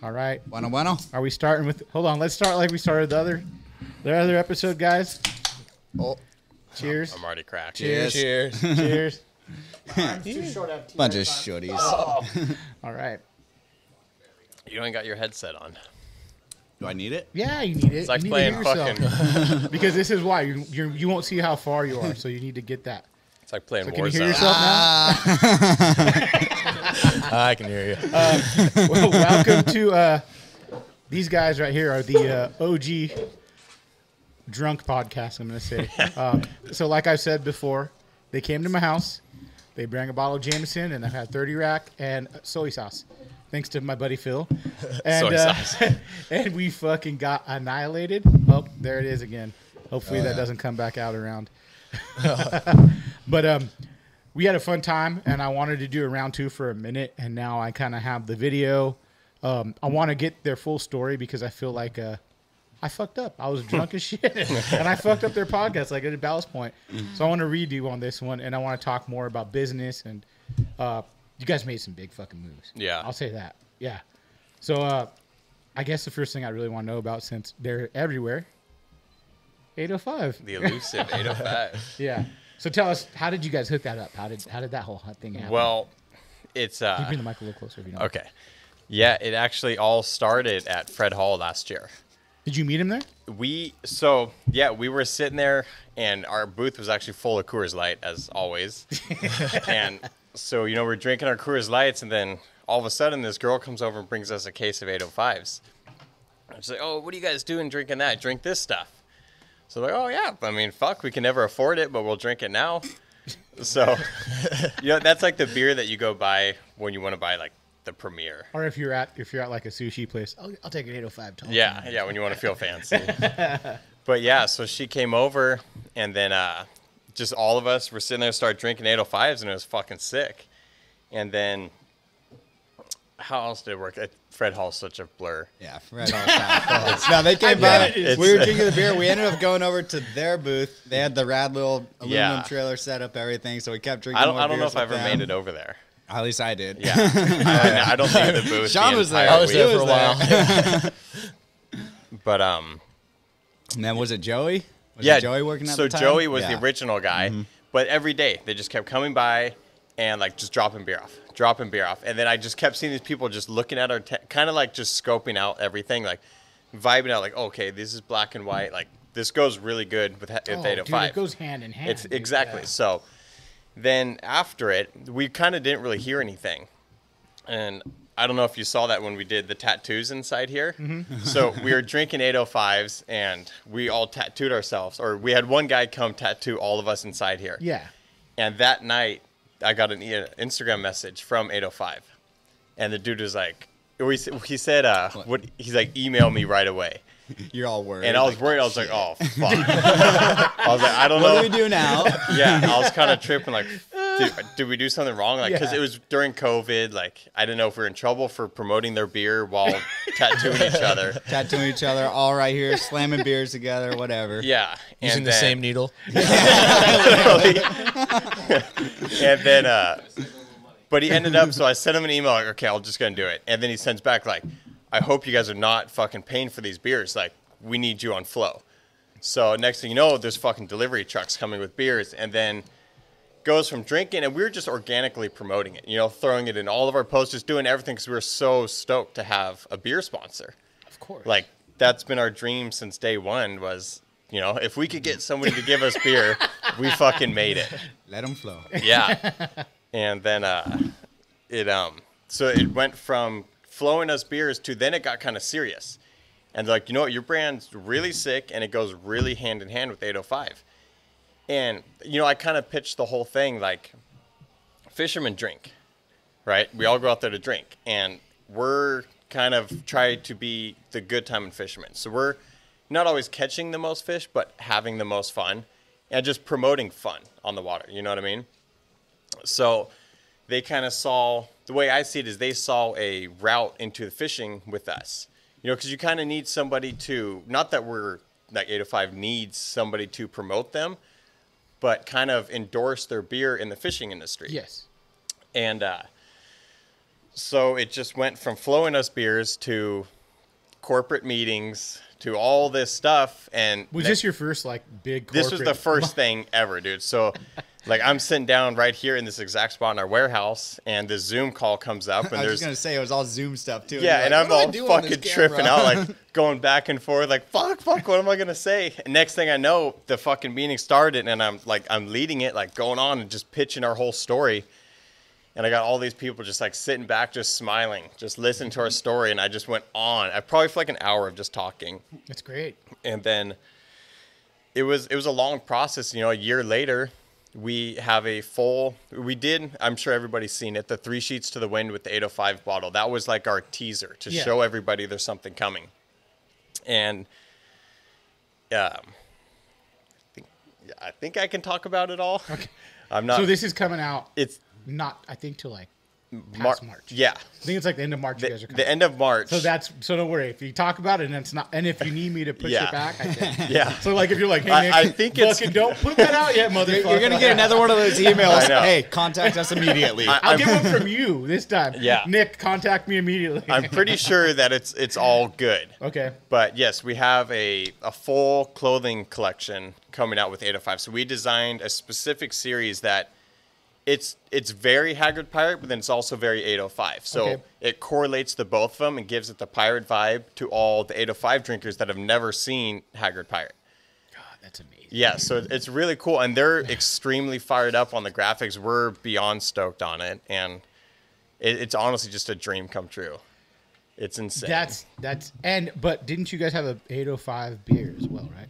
All right. Bueno. Are we starting with? Hold on. Let's start like we started the other episode, guys. Oh, cheers. I'm already cracked. Cheers. Cheers. Bunch of shorties. Oh. All right. You ain't got your headset on. Do I need it? Yeah, you need it. It's like you playing need to hear yourself. fucking. Because this is why you won't see how far you are, so you need to get that. It's like playing So can you hear Warzone. yourself now? I can hear you. Well, welcome to these guys right here are the OG drunk podcast. I'm going to say. So, like I've said before, they came to my house. They bring a bottle of Jameson, and I've had 30 rack and soy sauce. Thanks to my buddy Phil. And, Soy sauce. And we fucking got annihilated. Oh, there it is again. Hopefully that doesn't come back out around. But we had a fun time, and I wanted to do a round two for a minute, and now I kind of have the video. I want to get their full story because I feel like I fucked up. I was drunk as shit, and I fucked up their podcast like at Ballast Point. So I want to redo on this one, and I want to talk more about business, and you guys made some big fucking moves. Yeah. I'll say that. Yeah. So I guess the first thing I really want to know about, since they're everywhere, 805. The elusive 805. Yeah. So tell us, how did you guys hook that up? How did that whole thing happen? Well, it's Can you bring the mic a little closer if you don't. okay. Yeah, it actually all started at Fred Hall last year. Did you meet him there? We were sitting there, and our booth was actually full of Coors Light as always. And so we're drinking our Coors Lights, and then all of a sudden this girl comes over and brings us a case of 805s. She's like, "Oh, what are you guys doing drinking that? Drink this stuff." So like, "Oh yeah, I mean, fuck, we can never afford it, but we'll drink it now." So, that's like the beer that you go buy when you want to buy like the Premier. Or if you're at like a sushi place, I'll take an 805 tall. Yeah, when you want to feel fancy. But yeah, so she came over, and then just all of us were sitting there, started drinking 805s, and it was fucking sick. And then how else did it work? Fred Hall's such a blur. Yeah, Fred Hall's No, they came by. We were drinking the beer. We ended up going over to their booth. They had the rad little aluminum trailer set up, everything. So we kept drinking. I don't know if I ever made it over there. At least I did. Yeah, I don't think the booth. Sean was there. I was there for a while. But And then was it Joey? Was yeah, it Joey working at so the time? Joey was the original guy, but every day they just kept coming by and like just dropping beer off, and then I just kept seeing these people just looking at our kind of like just scoping out everything, like vibing out, like, okay, this is black and white, like this goes really good with 805. Dude, it goes hand in hand. It's exactly. Yeah. So then after it, we kind of didn't really hear anything, and I don't know if you saw that when we did the tattoos inside here. Mm-hmm. So we were drinking 805s, and we all tattooed ourselves, or we had one guy come tattoo all of us inside here. Yeah. And that night, I got an Instagram message from 805, and the dude was like, he said, he's like, email me right away. You're all worried. And I was worried. I was like, oh, fuck. I was like, I don't know. What do we do now? Yeah, I was kind of tripping, like, did we do something wrong? Like, because it was during COVID. Like, I didn't know if we were in trouble for promoting their beer while tattooing each other. Tattooing each other, all right here, slamming beers together, whatever. Yeah. Using the same needle. And then, but he ended up, so I sent him an email, like, okay, I'm just going to do it. And then he sends back, like, I hope you guys are not fucking paying for these beers. Like, we need you on flow. So next thing you know, there's fucking delivery trucks coming with beers, and then goes from drinking, and we were just organically promoting it, throwing it in all of our posts, just doing everything because we were so stoked to have a beer sponsor. Of course. Like, that's been our dream since day one was, if we could get somebody to give us beer, we fucking made it. Let them flow. Yeah. And then so it went from flowing us beers to then it got kind of serious. And like, what, your brand's really sick, and it goes really hand in hand with 805. And, I kind of pitched the whole thing like, fishermen drink, right? We all go out there to drink, and we're kind of trying to be the good time in fishermen. So we're not always catching the most fish, but having the most fun and just promoting fun on the water. You know what I mean? So they kind of saw, the way I see it is they saw a route into the fishing with us. Because you kind of need somebody to, not that we're, like 805 needs somebody to promote them, but kind of endorse their beer in the fishing industry. Yes. And So it just went from flowing us beers to corporate meetings to all this stuff. And was this your first like big corporate? This was the first thing ever, dude. So like I'm sitting down right here in this exact spot in our warehouse, and this Zoom call comes up, and I was just gonna say it was all Zoom stuff too. Yeah, and like, I'm all fucking tripping out, like going back and forth, like fuck, what am I gonna say? And next thing I know, the fucking meeting started, and I'm leading it, like going on and just pitching our whole story. And I got all these people just like sitting back, just smiling, just listening to our story. And I just went on. I probably for like an hour of just talking. That's great. And then it was a long process. You know, a year later, we have I'm sure everybody's seen it, the 3 Sheets to the Wind with the 805 bottle. That was like our teaser to show everybody there's something coming. And I think I can talk about it all. Okay. I'm not. So this is coming out. It's not, I think, till like past March. Yeah. I think it's like the end of March you guys are coming. The end of March. So don't worry. If you talk about it and it's not, and if you need me to push it back, I can. Yeah. So like if you're like, hey Nick, I think fucking don't put that out yet, motherfucker. You're gonna get another one of those emails. Hey, contact us immediately. I'll get one from you this time. Yeah. Nick, contact me immediately. I'm pretty sure that it's all good. Okay. But yes, we have a full clothing collection coming out with 805. So we designed a specific series that it's very Haggrad Pirate, but then it's also very 805. So it correlates to both of them and gives it the pirate vibe to all the 805 drinkers that have never seen Haggrad Pirate. God, that's amazing. Yeah, so it's really cool, and they're extremely fired up on the graphics. We're beyond stoked on it, and it's honestly just a dream come true. It's insane. But didn't you guys have a 805 beer as well, right?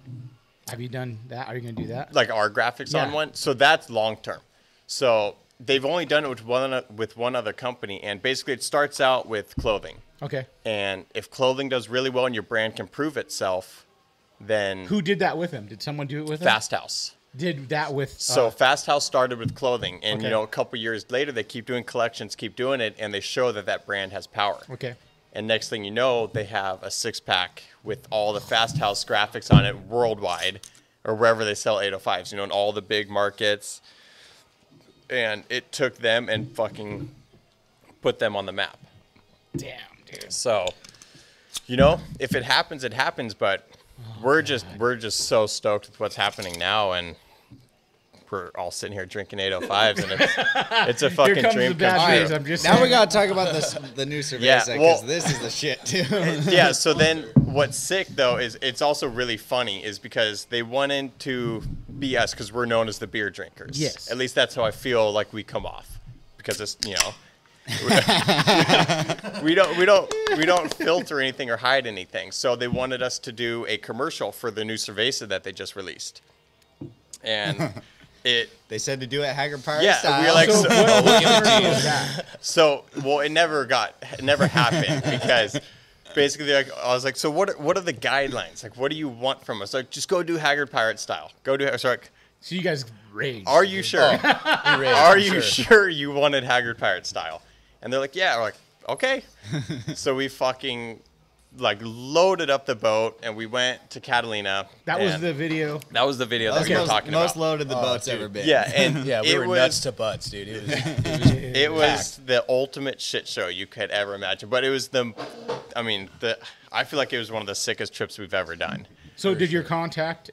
Have you done that? Are you gonna do that? Like our graphics on one? So that's long term. So they've only done it with one other company, and basically it starts out with clothing. Okay. And if clothing does really well and your brand can prove itself, then who did that with him? Did someone do it with him? Fast House did that with. So Fast House started with clothing, and you know, a couple years later they keep doing collections, keep doing it, and they show that brand has power. Okay. And next thing you know, they have a 6-pack with all the Fast House graphics on it worldwide, or wherever they sell 805s. You know, in all the big markets. And it took them and fucking put them on the map. Damn, dude. So, you know, if it happens, it happens. But we're just so stoked with what's happening now, and we're all sitting here drinking 805s, and it's a fucking dream come true. Now we gotta talk about the new Cerveza, because this is the shit too. Yeah. So then, what's sick though is it's also really funny is because they wanted to be us because we're known as the beer drinkers. Yes. At least that's how I feel like we come off, because it's, you know, we don't filter anything or hide anything. So they wanted us to do a commercial for the new Cerveza that they just released, and. They said to do it Haggrad Pirate style. We were like, so, it never happened because basically, like, I was like, so what are the guidelines? Like, what do you want from us? Like, just go do Haggrad Pirate style. So you guys raged. Are you sure? Are you sure you wanted Haggrad Pirate style? And they're like, yeah. We're like, okay. So we fucking like loaded up the boat and we went to Catalina. That was the video. That was the video that we were talking about. Most loaded the boat's ever been. Yeah, and we were nuts to butts, dude. It was the ultimate shit show you could ever imagine. But it was I feel like it was one of the sickest trips we've ever done. So did your contact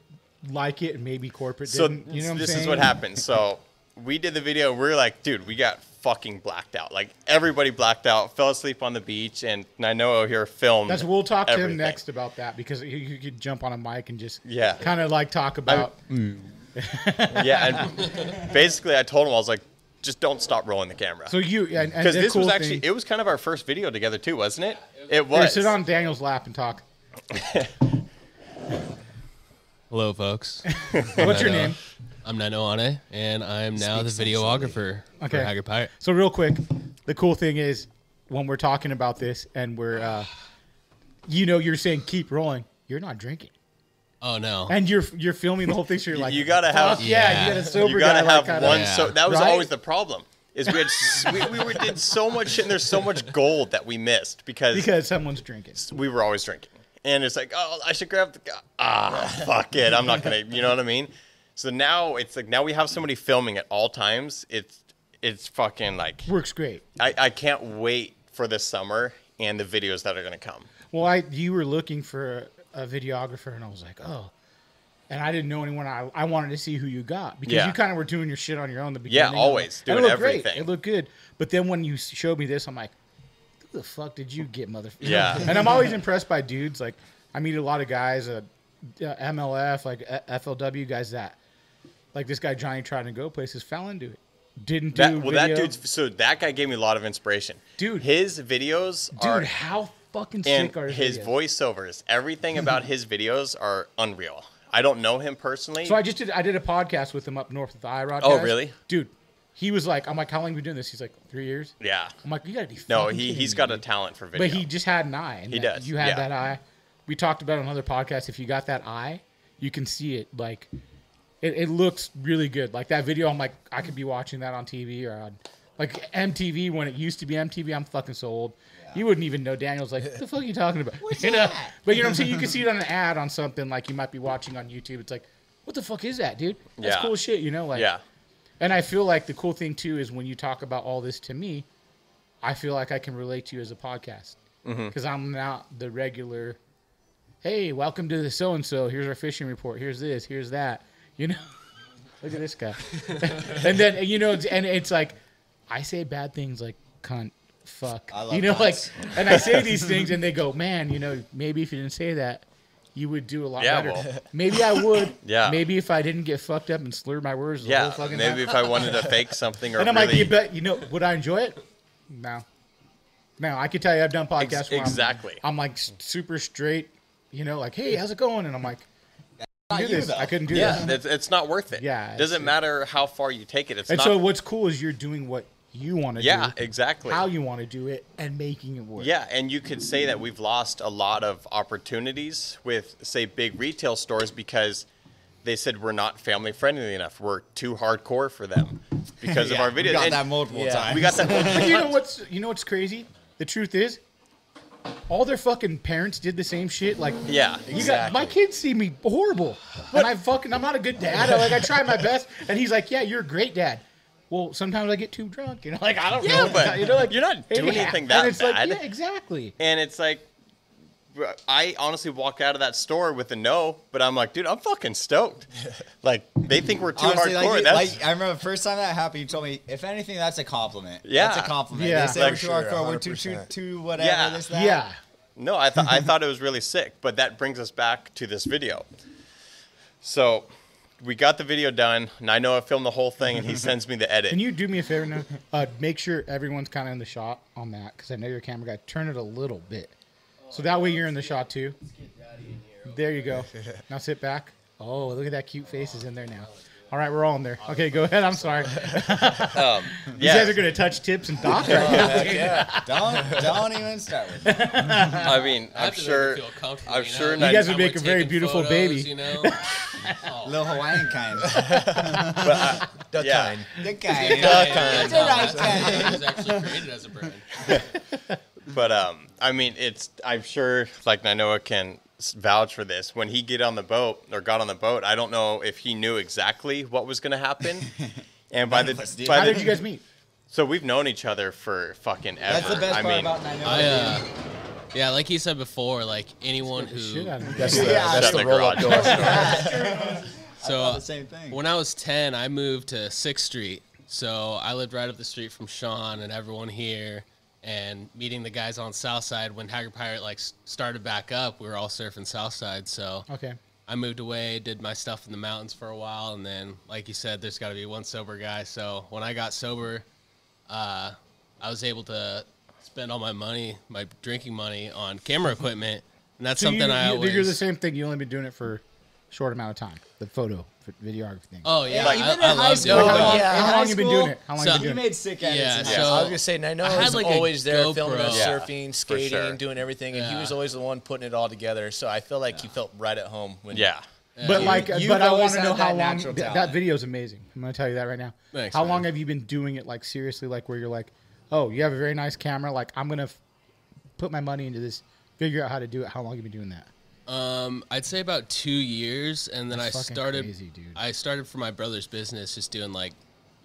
like it and maybe corporate didn't? You know what I'm saying? This is what happened. So we did the video. We were like, dude, we got fucking blacked out. Like, everybody blacked out, fell asleep on the beach, and I know here filmed. We'll talk to him next about that, because you could jump on a mic and just kind of like talk about. Yeah, and basically I told him, I was like, just don't stop rolling the camera. So because this was actually it was kind of our first video together too, wasn't it? It was. Here, sit on Daniel's lap and talk. Hello, folks. What's your name? I'm Nanoane, and I'm now the videographer for Haggrad Pirate. So real quick, the cool thing is when we're talking about this and we're, you're saying keep rolling, you're not drinking. Oh no! And you're filming the whole thing, so you're like, you gotta have, you got a sober you gotta guy have like one. So that was always the problem. Is we did so much shit, and there's so much gold that we missed because someone's drinking. We were always drinking, and it's like, oh, I should grab the fuck it, I'm not gonna, you know what I mean? So now it's like, now we have somebody filming at all times. It's fucking like works great. I can't wait for this summer and the videos that are going to come. Well, you were looking for a videographer, and I was like, oh. And I didn't know anyone. I wanted to see who you got because you kind of were doing your shit on your own in the beginning. Yeah, always doing everything. Great. It looked good. But then when you showed me this, I'm like, who the fuck did you get, motherfucker? Yeah. And I'm always impressed by dudes. Like, I meet a lot of guys, MLF, like FLW guys that, like this guy Johnny trying to go places, fell into it. Didn't do video. That dude's, so that guy gave me a lot of inspiration. Dude. His videos are. Dude, how fucking sick are his videos? Voiceovers, everything about his videos are unreal. I don't know him personally. So I did a podcast with him up north with the iRod Oh, guys. really? Dude, he was like, I'm like, how long have you been doing this? He's like, 3 years. Yeah. I'm like, you gotta be No, fucking kidding he's me, got dude. a talent for video. But he just had an eye. And he does. You had yeah. that eye. We talked about it on another podcast. If you got that eye, you can see it. Like, it looks really good. Like that video, I'm like, I could be watching that on TV or on, like MTV when it used to be MTV. I'm fucking so old. You wouldn't even know. Daniel's like, what the fuck are you talking about? What's you know? that? But you know what I'm saying? You can see it on an ad on something like you might be watching on YouTube. It's like, what the fuck is that, dude? That's cool shit, you know? Like, yeah. And I feel like the cool thing, too, is when you talk about all this to me, I feel like I can relate to you as a podcast. Because I'm not the regular, hey, welcome to the so-and-so. Here's our fishing report. Here's this. Here's that. You know? Look at this guy. And then, you know, and it's like, I say bad things like cunt, fuck. I love you know, cunts. like, and I say these things and they go, man, you know, maybe if you didn't say that, you would do a lot better. Well, maybe I would. Yeah. Maybe if I didn't get fucked up and slur my words the whole fucking time. Maybe if I wanted to fake something or And I'm really... like, you bet, you know, would I enjoy it? No. No, I can tell you I've done podcasts where exactly. I'm like super straight, you know, like, hey, how's it going? And I'm like, I couldn't do this. I couldn't do this. It's not worth it. Yeah. It doesn't matter how far you take it. It's And not... so what's cool is you're doing what you want to do. Yeah, exactly. How you want to do it and making it work. Yeah, and you could say that we've lost a lot of opportunities with, say, big retail stores because they said we're not family friendly enough. We're too hardcore for them because of our videos. We got And that multiple times. we got that multiple But you know what's crazy? The truth is, all their fucking parents did the same shit. Like, Yeah, my kids see me horrible, and I'm not a good dad. I try my best, and he's like, yeah, you're a great dad. Well, sometimes I get too drunk, you know. Like, I don't know. but you know, like, you're not doing anything that and it's bad. Like, yeah, exactly. And it's like, I honestly walk out of that store with a no, but I'm like, dude, I'm fucking stoked. Like, they think we're too Honestly, hardcore. I remember the first time that happened, you told me, if anything, that's a compliment. Yeah. That's a compliment. Yeah. They say Like, we're too sure, hardcore, we're 100%. too whatever, Yeah. this, that. Yeah. No, I thought it was really sick, but that brings us back to this video. So we got the video done, and I know I filmed the whole thing, and he sends me the edit. Can you do me a favor now? Make sure everyone's kind of in the shot on that, because I know you're a camera guy. Turn it a little bit, so that way you're in the shot too. There you go. Now sit back. Oh, look at that cute face is in there now. All right, we're all in there. Okay, go ahead. I'm sorry. You guys are gonna touch tips and dock right now. Yeah. Don't even start with that. I mean, I'm sure. I'm sure. You guys would make a very beautiful baby. You know? Little Hawaiian kind. The Yeah. kind. The kind. kind. That's a nice kind. It was actually created as a brand. But I mean, I'm sure. Like Nainoa can vouch for this. When he got on the boat, I don't know if he knew exactly what was going to happen. And How did you guys meet? So we've known each other for fucking ever. That's the best part about Nainoa. Yeah, like he said before, like anyone who. Shit out of me. That's Shut the the roll-up garage door. So the same thing. when I was 10, I moved to 6th Street. So I lived right up the street from Sean and everyone here. And meeting the guys on Southside when Haggrad Pirate like started back up, we were all surfing Southside. So Okay. I moved away, did my stuff in the mountains for a while, and then, like you said, there's got to be one sober guy. So when I got sober, I was able to spend all my money, my drinking money, on camera equipment, and that's something I always. You're the same thing. You only been doing it for a short amount of time. The videography thing. Oh yeah, Like, even in I high love school, doing How it. long, Yeah, how high long you been school, doing it? How long so- you been You doing it? made sick edits. Yeah, in so- high I school. was gonna say, I know I I had was like a always there filming us GoPro. surfing, skating, sure. doing everything, and he Yeah. was always the one putting it all together. So I feel like he felt right at home when. Yeah. But Yeah. like, You've but I want always to had know how that long natural that talent. video is amazing. I'm gonna tell you that right now. Thanks, How man. long have you been doing it? Like seriously, like where you're like, oh, you have a very nice camera. Like I'm gonna put my money into this. Figure out how to do it. How long have you been doing that? I'd say about 2 years, and then That's I fucking started. crazy, dude. I started for my brother's business, just doing like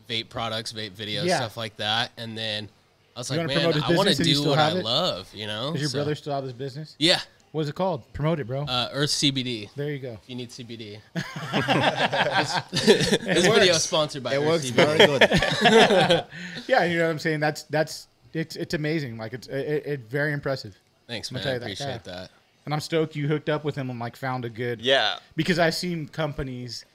vape products, vape videos, Yeah. stuff like that, and then I was You like, wanna man, promote his I want to business? Does he do still what I have it? love, you know? Does your So- brother still have his business? Yeah. What is it called? Promote it, bro. Earth CBD. There you go. If you need CBD. This video is sponsored by It Earth works CBD. very good. Yeah, you know what I'm saying. It's amazing. Like it's very impressive. Thanks, I'm man. gonna I tell you that, appreciate that. And I'm stoked you hooked up with him and like found a good. Yeah. Because I've seen companies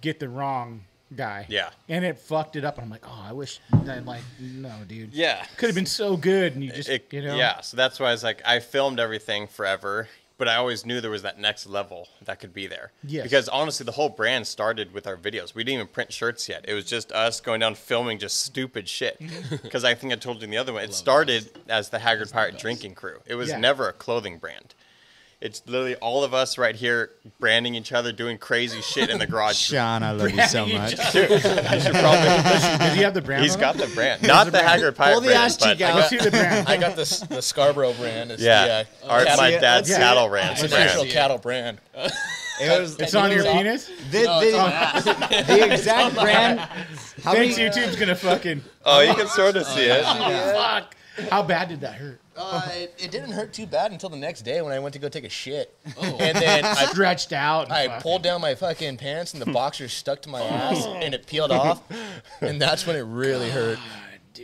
get the wrong guy. Yeah. And it fucked it up. And I'm like, oh, I wish. I'm like, no, dude. Yeah. Could have been so good, and you just, you know. Yeah, so that's why I was like, I filmed everything forever, but I always knew there was that next level that could be there. Yes. Because honestly, the whole brand started with our videos. We didn't even print shirts yet. It was just us going down filming just stupid shit. Because I think I told you in the other one, it started as the Haggrad Pirate Drinking Crew. It was Yeah. never a clothing brand. It's literally all of us right here branding each other, doing crazy shit in the garage. Sean, I love you so much. Dude, you should probably. Does he have the brand? He's on got it? the brand, not the Haggrad Pirate Pull the brand, ass but cheek out. Let's see the brand. I got the Scarborough brand. It's yeah, the, our cattle, my it. dad's Let's see cattle it. ranch it's brand. natural cattle brand. It was It's on your penis. the exact brand. How many? Thanks, YouTube's gonna fucking. Oh, you can sort of see it. Fuck. How bad did that hurt? It didn't hurt too bad until the next day when I went to go take a shit. Oh. And then Stretched out. and I fucking- pulled down my fucking pants and the boxers stuck to my ass and it peeled off. And that's when it really hurt.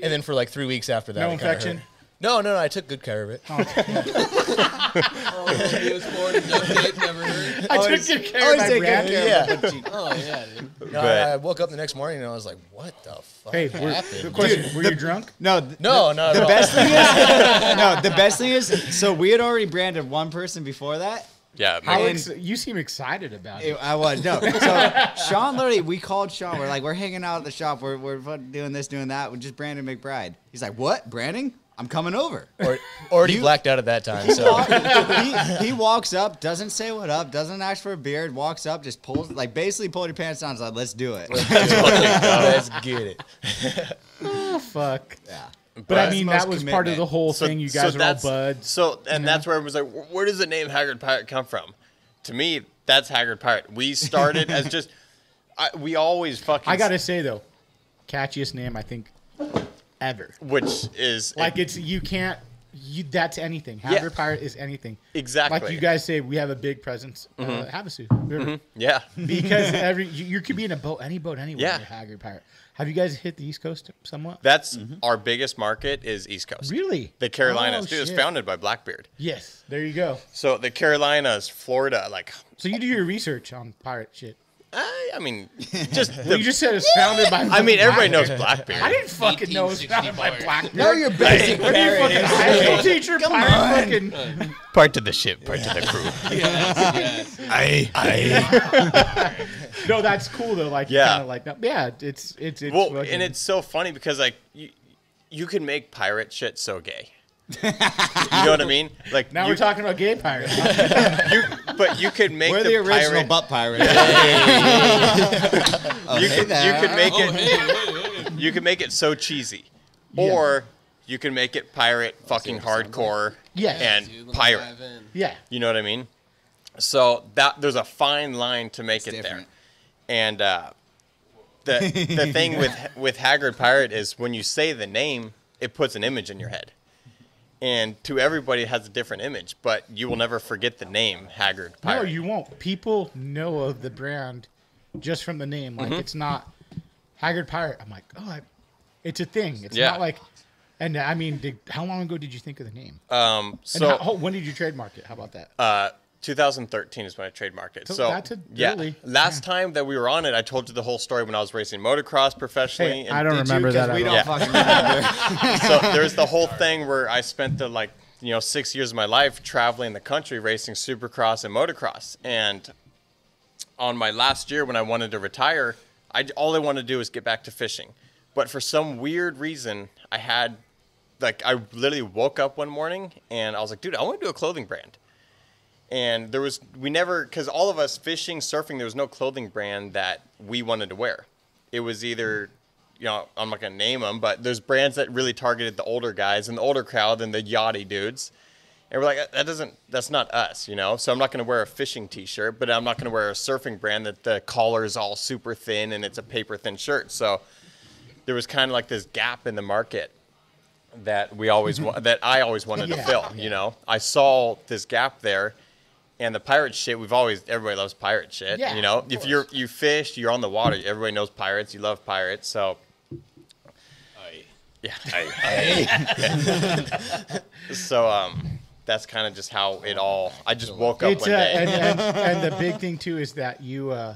And then for like 3 weeks after that, No it kinda infection? hurt. No, I took good care of it. Oh, he was born in no tape, never heard. I took good care of my take good brand. care Yeah. Oh, yeah, dude. No, But- I woke up the next morning and I was like, what the fuck Hey, the happened? question: were you drunk? No, No, not the at all. best thing is no. The best thing is, so we had already branded one person before that. Yeah, How man. you seem excited about it. I was no. So Sean literally, we called Sean. We're like, we're hanging out at the shop. We're fucking doing this, doing that. We're just Brandon McBride. He's like, what? Branding? I'm coming over. Or, already blacked out at that time. So He walks up, doesn't say what up, doesn't ask for a beard, walks up, just pulls, like basically pulled your pants down. Is like, let's do it. let's get it. Oh, fuck. Yeah. But I That's mean, the that most was part of the commitment. whole thing. You guys are all that's- buds. So, and know? that's where everyone's like, where does the name Haggrad Pirate come from? To me, that's Haggrad Pirate. We started as just, we always fucking. I gotta say though, catchiest name I think ever. Which is. Like it's you can't. That's anything. Haggrad Pirate is anything. Exactly. Like you guys say, we have a big presence. Havasu River. Yeah. Because you could be in a boat, any boat, anywhere. Yeah. You're Haggrad Pirate. Have you guys hit the East Coast somewhat? That's our biggest market is East Coast. Really? The Carolinas. Oh, Dude, it's shit. founded by Blackbeard. Yes. There you go. So the Carolinas, Florida, like, So you do your research on pirate shit. I mean, just. Well, you just said it's founded by. I mean, everybody knows Blackbeard. Blackbeard. I didn't fucking know it was founded by 1864. Blackbeard. No, you're basic What are you fucking high school teacher? Pirate fucking. Part of the ship, part of the crew. Yes. No, that's cool though. Like, Yeah. kind of like, yeah, it's. Well, fucking- and it's so funny because like you can make pirate shit so gay. You know what I mean? Like now you, we're talking about gay pirates. but you could make We're the original pirate. butt pirate. You could make Oh, it. hey. You can make it so cheesy, Yeah. or you can make it pirate fucking hardcore. Yes. and Dude, let me pirate. dive in. Yeah. You know what I mean? So that there's a fine line to make it different. there, and the thing with Haggrad Pirate is when you say the name, it puts an image in your head, and to everybody it has a different image, but you will never forget the name Haggrad No, Pirate. you won't. People know of the brand just from the name. Like Mm-hmm. it's not Haggrad Pirate. I'm like, oh, it's a thing. It's Yeah. not like. And I mean, how long ago did you think of the name? And So when did you trademark it? How about that? 2013 is when I trademarked it. So So that's a yeah, really- last time that we were on it, I told you the whole story when I was racing motocross professionally. Hey, I don't remember that. We at don't all. fucking remember. So there's the whole thing where I spent the 6 years of my life traveling the country racing supercross and motocross. And on my last year when I wanted to retire, all I wanted to do was get back to fishing. But for some weird reason, I literally woke up one morning and I was like, dude, I want to do a clothing brand. And because all of us fishing, surfing, there was no clothing brand that we wanted to wear. It was either, I'm not going to name them, but there's brands that really targeted the older guys and the older crowd and the yachty dudes. And we're like, that's not us, So I'm not going to wear a fishing t-shirt, but I'm not going to wear a surfing brand that the collar is all super thin and it's a paper thin shirt. So there was kind of like this gap in the market. that we always that I always wanted to fill. You know, I saw this gap there, and the pirate shit. Everybody loves pirate shit. Yeah, you know, if you fish, you're on the water. Everybody knows pirates. You love pirates, so. Yeah. So that's kind of just how it all. I just woke up one day. And the big thing too is that you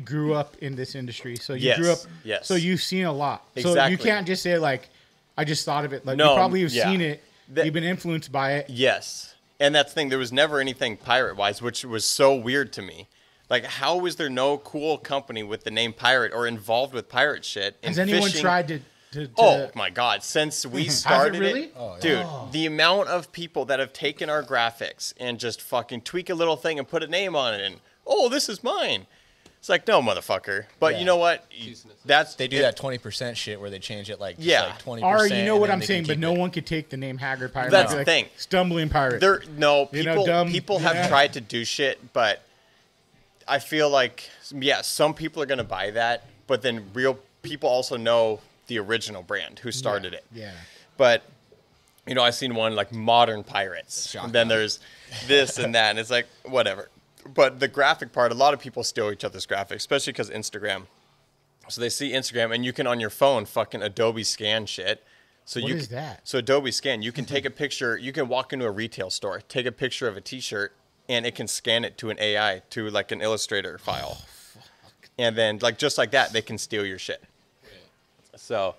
grew up in this industry, so you grew up. Yes. So you've seen a lot. Exactly. So you can't just say like, I just thought of it. Like No, you probably have yeah. seen it. You've been influenced by it. Yes. And that's the thing. There was never anything pirate-wise, which was so weird to me. Like, how was there no cool company with the name Pirate or involved with pirate shit? Has anyone fishing? tried to Oh my God! Since we started really? it, dude, the amount of people that have taken our graphics and just fucking tweak a little thing and put a name on it, and this is mine. It's like, no, motherfucker. But you know what? They do that 20% shit where they change it like 20%. Or you know what I'm saying, but no one could take the name Haggrad Pirate. That's like, the thing. Stumbling Pirate. People have tried to do shit, but I feel like some people are gonna buy that, but then real people also know the original brand who started it. Yeah. But I've seen one like Modern Pirates. And then there's this and that, and it's like whatever. But the graphic part, a lot of people steal each other's graphics, especially because Instagram. So they see Instagram, and you can on your phone fucking Adobe scan shit. So What is that? So Adobe scan, you can take a picture. You can walk into a retail store, take a picture of a T-shirt, and it can scan it to an AI, to like an Illustrator file. And then just like that, they can steal your shit. So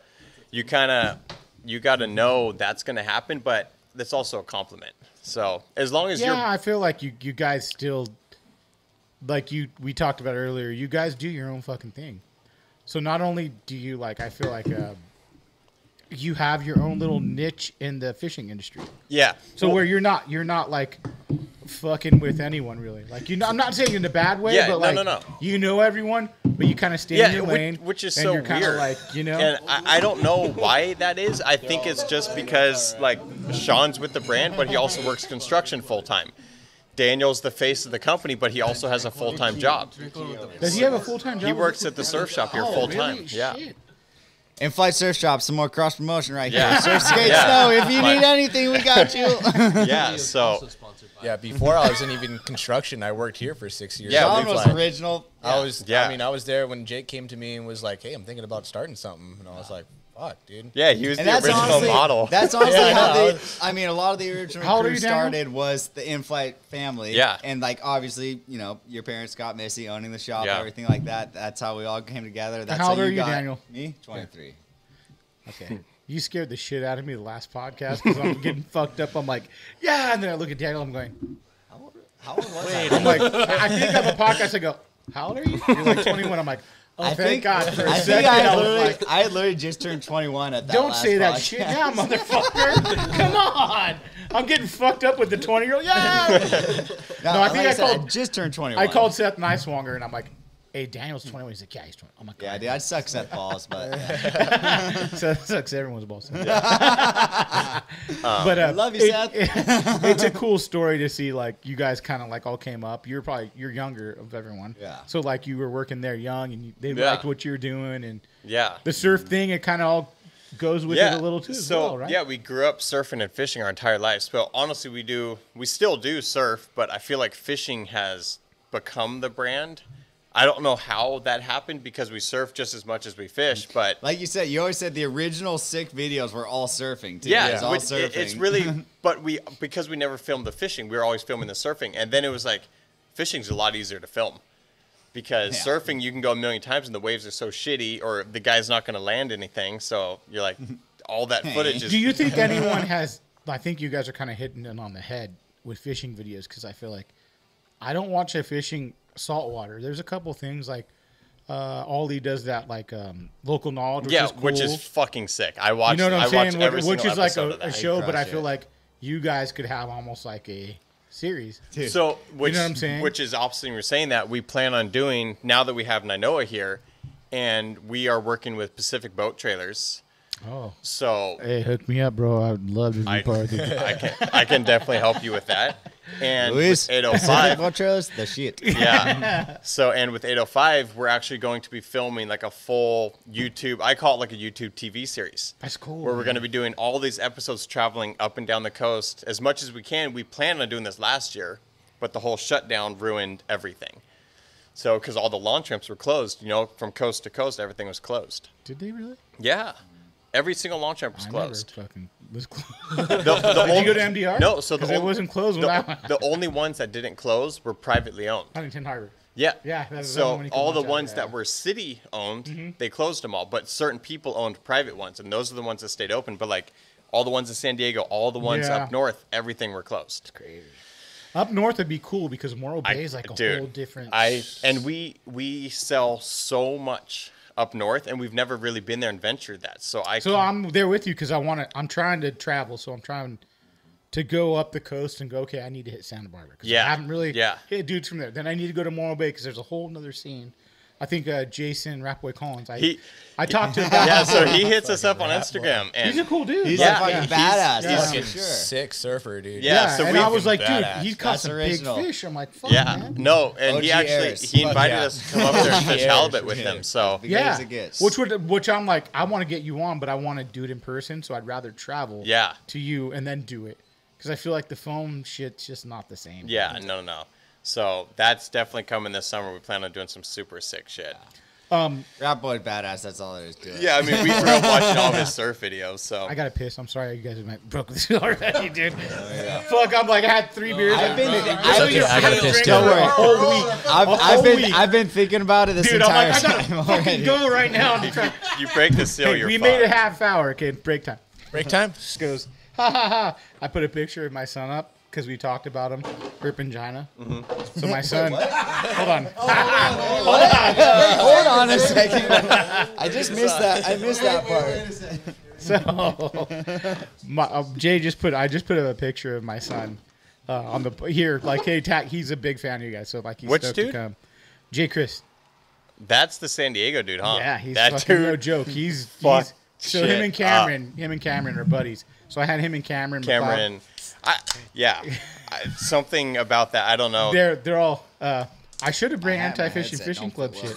you got to know that's going to happen, but that's also a compliment. So as long as I feel like you guys still, like we talked about earlier, you guys do your own fucking thing. So not only do you I feel like you have your own little niche in the fishing industry. Yeah. So where you're not like fucking with anyone really. Like I'm not saying in a bad way, but no. You know everyone, but you kind of stay in your lane, which is and so you're kind of weird. And I don't know why that is. I think it's just because Sean's with the brand, but he also works construction full time. Daniel's the face of the company, but he also has a full-time job. Does he have a full-time job? He works at the surf shop here full time. Really? Yeah. Shit. In-flight surf shop, some more cross promotion right Yeah. here. Surf, skate, snow. If you need anything, we got you. Yeah. So. Yeah, before I was in even construction, I worked here for 6 years. Yeah, Sean was original. I was there when Jake came to me and was like, "Hey, I'm thinking about starting something," and I was like, "Fuck, dude." Yeah, he was And the that's original honestly, model. That's honestly Yeah, how I they. A lot of the original How old are crew you, Daniel? started was the in-flight family. Yeah. And obviously, your parents got Missy owning the shop, Yeah. everything like that. That's how we all came together. That's how old you are you, got Daniel? Me, 23. Okay. You scared the shit out of me the last podcast because I'm getting fucked up. I'm like, yeah, and then I look at Daniel. I'm going, How old was I? I'm like, I think on the podcast I go, how old are you? You're like 21. I'm like, oh, thank God. For a I second, think I was like, I literally just turned 21 at that don't last say that podcast. shit now, motherfucker. Come on. I'm getting fucked up with the 20-year-old. Yeah. No, I think I called. just turned 21. I called Seth Niswonger and I'm like, hey, Daniel's 21. He's like, yeah, he's 20. I'm like, Yeah, dude, I suck Seth balls, but Seth sucks everyone's balls. But love you, Seth. It's a cool story to see you guys kind of all came up. You're younger of everyone. Yeah. So you were working there young and they Yeah. liked what you were doing and Yeah. the surf thing. It kind of all goes with it a little too. So as well, right? yeah, we grew up surfing and fishing our entire lives. But honestly, we still do surf, but I feel like fishing has become the brand. I don't know how that happened because we surf just as much as we fish, but Like you said, you always said the original sick videos were all surfing, too. yeah, It was all surfing. it's really. But because we never filmed the fishing, we were always filming the surfing, and then it was like, fishing's a lot easier to film because surfing you can go a million times and the waves are so shitty, or the guy's not going to land anything, so you're like, all that footage is. Do you think anyone has? I think you guys are kind of hitting it on the head with fishing videos because I feel like I don't watch a fishing saltwater. There's a couple things Ollie does that local knowledge, which is cool. which is fucking sick. I watch. You know what I'm I saying? watch every Which single is like episode of a that. show, but I crush feel it. like you guys could have almost like a series. So, which, know what I'm saying? Which is opposite. We're saying that we plan on doing now that we have Nainoa here, and we are working with Pacific Boat Trailers. Oh. So Hey, hook me up, bro. I would love to be part of it. I can definitely help you with that. And Luis, with 805, trailers, the shit. yeah. So, and with 805, we're actually going to be filming like a full YouTube, I call it like a YouTube TV series. That's cool. Where we're going to be doing all these episodes traveling up and down the coast as much as we can. We planned on doing this last year, but the whole shutdown ruined everything. So, because all the launch ramps were closed, from coast to coast, everything was closed. Did they really? Yeah. Every single launch ramp was I closed. never fucking was closed. Did you go to MDR? No, so it wasn't closed when I went. the only ones that didn't close were privately owned. Huntington Harbor. Yeah. Yeah, that's the so one you can all the watch out, ones yeah. that were city owned, they closed them all. But certain people owned private ones, and those are the ones that stayed open. But like all the ones in San Diego, all the ones Yeah. up north, everything were closed. Crazy. Up north would be cool because Morro Bay is like a whole different. And we sell so much up north, and we've never really been there and ventured that. So I'm there with you because I'm trying to travel, so I'm trying to go up the coast and go. Okay, I need to hit Santa Barbara. I haven't really hit dudes from there. Then I need to go to Morro Bay because there's a whole other scene. I think Jason Rapboy Collins. I talked to him about yeah, so he hits us up on Instagram, and he's a cool dude. He's Yeah. a fucking badass. He's for sure. sick surfer, dude. Yeah, so and we I was like, badass. dude, he's caught That's some original. big fish. I'm like, fuck, yeah, man. no, and OG he actually Ayers. he invited Fuck yeah. us to come up there and fish Ayers, halibut with yeah. him. So The Yeah, gays it gets. which I'm like, I want to get you on, but I want to do it in person, so I'd rather travel yeah, to you and then do it because I feel like the phone shit's just not the same. yeah, no. So that's definitely coming this summer. We plan on doing some super sick shit. Rap boy badass, that's all there is to it. Yeah, I mean, we grew up watching all of his surf videos. So I gotta piss. I'm sorry you guys broke this already, dude. Fuck, I'm like I had 3 beers. I've been- I gotta piss too. Don't worry. A whole week. I've been thinking about it this Dude, I'm entire like, I gotta time fucking already. go right now. I'm trying. you break the seal, Hey, you're we fucked. made a half hour. Okay, break time. Break time? Just goes, ha ha ha. I put a picture of my son up because we talked about him, Herpingina. So my son, hold on. Hold on a second. I just missed that. I missed that part. So, Jay I just put a picture of my son on the here. Like, hey, he's a big fan of you guys. So like, he's Which stoked dude? to come. Jay Chris. That's the San Diego dude, huh? Yeah, he's that fucking dude. no joke. He's fuck so shit him and Cameron are buddies. So I had him and Cameron. Cameron, something about that. I don't know. They're all. I should have bring I have my anti-fishing headset, fishing don't club flip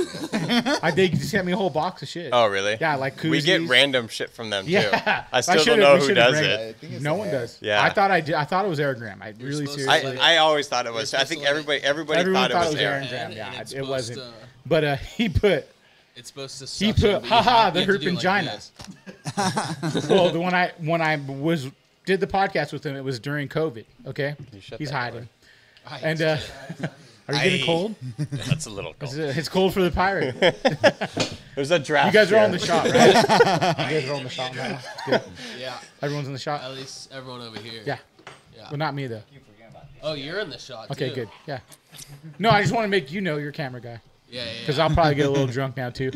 shit. They sent me a whole box of shit. Oh, really? Yeah, like koozies. We get random shit from them too. Yeah, I still should've- don't know we who should've does bring it. I think it's No the one hair. does. Yeah. I thought I thought it was Aerogram. I really supposed to seriously. I always thought it was. I supposed think to, like- everybody Everyone thought it was Aaron Aaron. Graham. And Yeah, it's it supposed wasn't. to- But he put. It's supposed to. He suction, put, but you haha, have- the you have to do it like Herpingina. this. Well, when I did the podcast with him, it was during COVID. Okay, shut he's that hiding. Aye. And are you getting Aye. cold? That's a little cold. It's cold for the pirate. There's a draft. You guys are here. on the shot, right? You guys are on the shot now. It's good. Yeah. Everyone's in the shot. At least everyone over here. Yeah. Yeah. Well, not me though. Oh, you're in the shot. Okay, too. good. Yeah. No, I just want to make you know you're a camera guy Yeah, yeah. because I'll probably get a little drunk now too.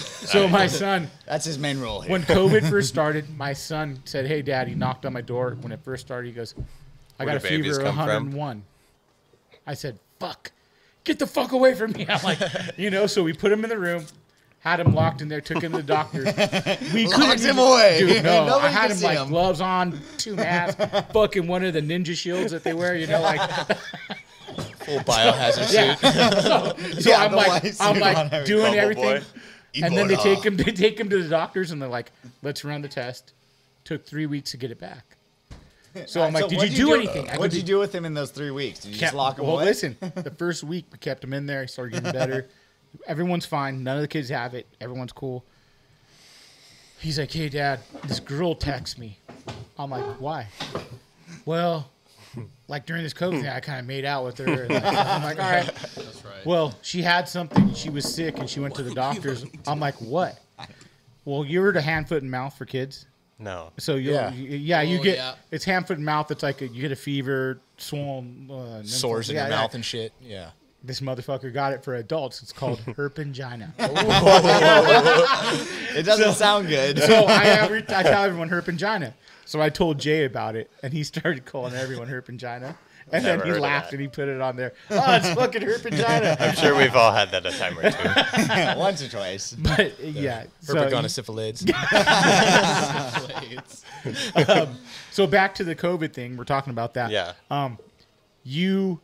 So my son, That's his main role here. when COVID first started, my son said, "Hey, Dad," he knocked on my door when it first started. He goes, "I Where got a do babies fever of come from? 101." I said, "Fuck, get the fuck away from me!" I'm like, so we put him in the room, had him locked in there, took him to the doctor. We Locked him away. Dude, no, I Nobody had can him see like him. gloves on, 2 masks, fucking one of the ninja shields that they wear, like. Full biohazard Yeah. suit. So Yeah, I'm the like, white suit on everything. doing Bumble everything, boy. and then they take him to the doctors, and they're like, "Let's run the test." Took 3 weeks to get it back. So I'm like, "Did you do anything?" I What go, did you do with him in those 3 weeks? Did you just lock him well, away? listen, the first week we kept him in there. He started getting better. Everyone's fine. None of the kids have it. Everyone's cool. He's like, "Hey, Dad, this girl texts me." I'm like, "Why?" Well, like during this COVID thing, I kind of made out with her. And I'm like, "All right." That's right. Well, she had something. She was sick, and she went to the doctors. I'm like, "What?" Well, you heard of hand, foot, and mouth for kids? No. So you Yeah. you Oh, get yeah. it's hand, foot, and mouth. It's like you get a fever, swollen, Sores in yeah, your yeah. mouth and shit. Yeah. This motherfucker got it for adults. It's called herpingina. It doesn't sound good. So I tell everyone herpingina. So I told Jay about it, and he started calling everyone herpingina. And then he laughed and he put it on there. Oh, it's fucking herpetina. I'm sure we've all had that a time or two. Once or twice. But yeah. Herpetogonosyphilides. So back to the COVID thing. We're talking about that. Yeah. You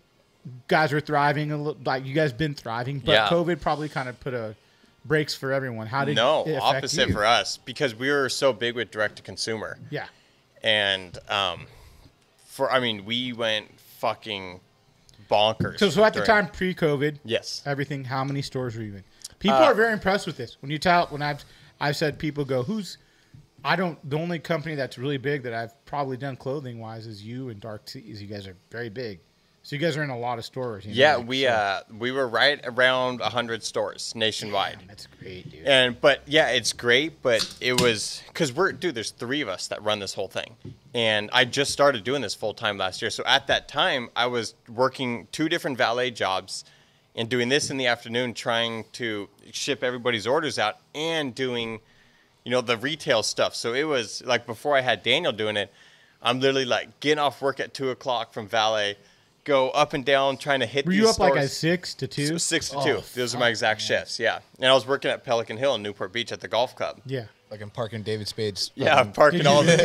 guys are thriving a little, like you guys been thriving, but Yeah. COVID probably kind of put a brakes for everyone. How did No, it affect opposite you? for us because we were so big with direct to consumer. Yeah. And we went fucking bonkers. So at the during- time pre-COVID, Yes. everything. How many stores were you in? People are very impressed with this. When I've said people go, the only company that's really big that I've probably done clothing wise is you and Dark Seas. You guys are very big. So you guys are in a lot of stores. Yeah, we were right around 100 stores nationwide. Damn, that's great, dude. But yeah, it's great, but it was because there's 3 of us that run this whole thing. And I just started doing this full time last year. So at that time, I was working 2 different valet jobs and doing this in the afternoon, trying to ship everybody's orders out and doing, the retail stuff. So it was like before I had Daniel doing it, I'm literally like getting off work at 2:00 from valet, go up and down trying to hit Were these you up stores. like at 6 to 2? 6 to 2. Oh, Those are my exact shifts, yeah. And I was working at Pelican Hill in Newport Beach at the golf club. Yeah. Like I'm parking David Spade's. Yeah, I'm parking all the...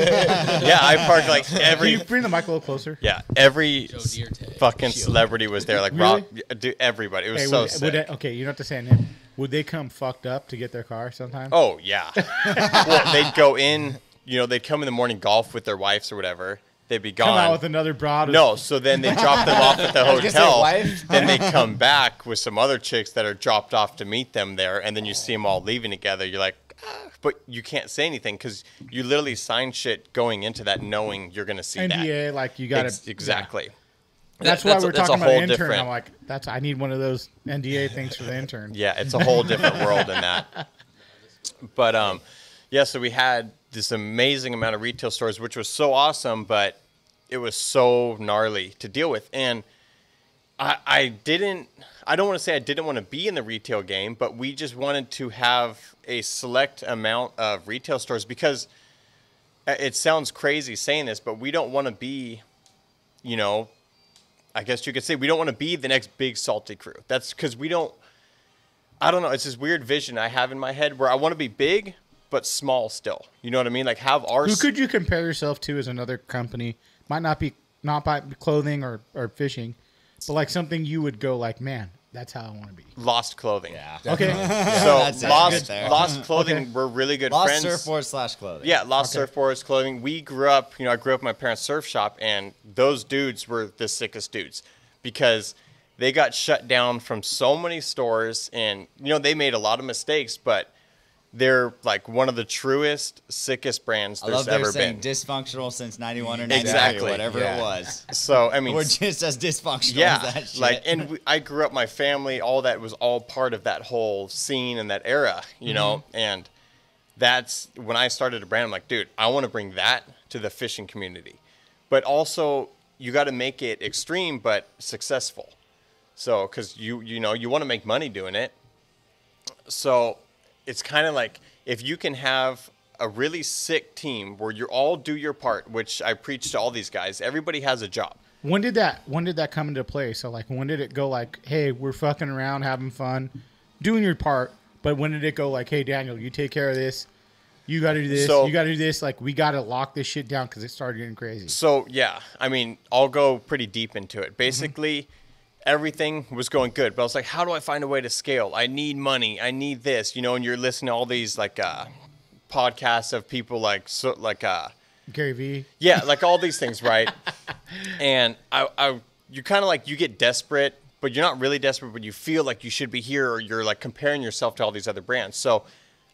Yeah, I parked like Can every... you bring the mic a little closer? Yeah, every Joe Dierte. fucking celebrity was there. Like Really? Rob, dude, everybody. It was Hey, so would sick. okay, you don't have to say a name. Would they come fucked up to get their car sometime? Oh, yeah. Well, they'd go in, they'd come in the morning golf with their wives or whatever. They'd be gone. Come out with another broad. No, so then they drop them off at the was gonna say hotel. wife. Then they come back with some other chicks that are dropped off to meet them there, and then you see them all leaving together. You're like, but you can't say anything because you literally sign shit going into that knowing you're going to see NDA, like you got to exactly. That's why we're talking about whole an intern. different- I'm like, I need one of those NDA things for the intern. Yeah, it's a whole different world in that. But yeah, so we had this amazing amount of retail stores, which was so awesome, but it was so gnarly to deal with. And I don't want to say I didn't want to be in the retail game, but we just wanted to have a select amount of retail stores because it sounds crazy saying this, but we don't want to be, I guess you could say we don't want to be the next big salty crew. That's because I don't know. It's this weird vision I have in my head where I want to be big, but small still. You know what I mean? Like have our... Who could you compare yourself to as another company? Might not by clothing or fishing, but like something you would go like, man, that's how I want to be. Lost Clothing. Yeah. Okay. So That's it. Lost Good there. Clothing, Okay. we're really good Lost friends. surfboard / clothing. Yeah, Lost Surfboards Clothing. We grew up, I grew up in my parents' surf shop, and those dudes were the sickest dudes because they got shut down from so many stores, and, they made a lot of mistakes, but they're like one of the truest, sickest brands I there's love they're ever saying been. dysfunctional since 91 or 92, Exactly. whatever Yeah. it was. So, I mean, We're just as dysfunctional yeah, as that shit. like, and I grew up, my family, all that was all part of that whole scene and that era, and that's when I started a brand. I'm like, dude, I want to bring that to the fishing community, but also you got to make it extreme but successful. So, because you want to make money doing it. So, it's kind of like if you can have a really sick team where you all do your part, which I preach to all these guys. Everybody has a job. When did that come into play? So like, when did it go like, hey, we're fucking around, having fun, doing your part? But when did it go like, hey, Daniel, you take care of this. You got to do this. So- you got to do this. Like, we got to lock this shit down because it started getting crazy. So, yeah, I mean, I'll go pretty deep into it. Basically, everything was going good. But I was like, how do I find a way to scale? I need money. I need this, and you're listening to all these, like, podcasts of people like Gary Vee. yeah, like all these things, right? And you kind of like, you get desperate, but you're not really desperate, but you feel like you should be here, or you're like comparing yourself to all these other brands. So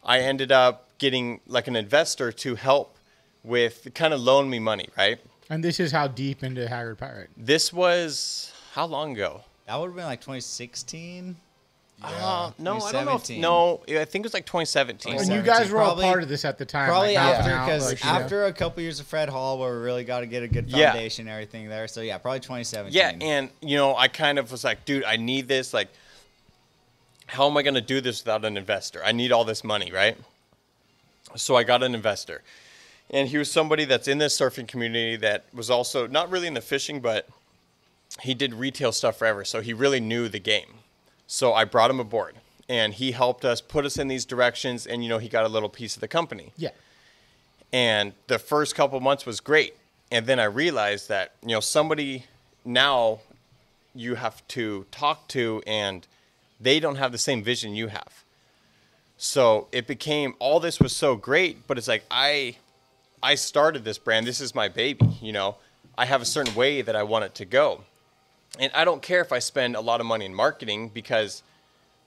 I ended up getting like an investor to help with kind of loan me money, right? And this is how deep into Haggrad Pirate. This was how long ago? That would have been like 2016. No, I don't know. 2017. No, I think it was like 2017. And you guys were all Probably- part of this at the time. Probably like, after, helping out, because like, you know. after a couple years of Fred Hall, where we really got to get a good Yeah. foundation and everything there. So yeah, probably 2017. Yeah, and I kind of was like, dude, I need this. Like, how am I going to do this without an investor? I need all this money, right? So I got an investor, and he was somebody that's in this surfing community that was also not really in the fishing, but he did retail stuff forever, so he really knew the game. So I brought him aboard, and he helped us put us in these directions, and, he got a little piece of the company. Yeah. And the first couple months was great. And then I realized that, somebody now you have to talk to, and they don't have the same vision you have. So it became, all this was so great, but it's like, I started this brand. This is my baby, I have a certain way that I want it to go. And I don't care if I spend a lot of money in marketing, because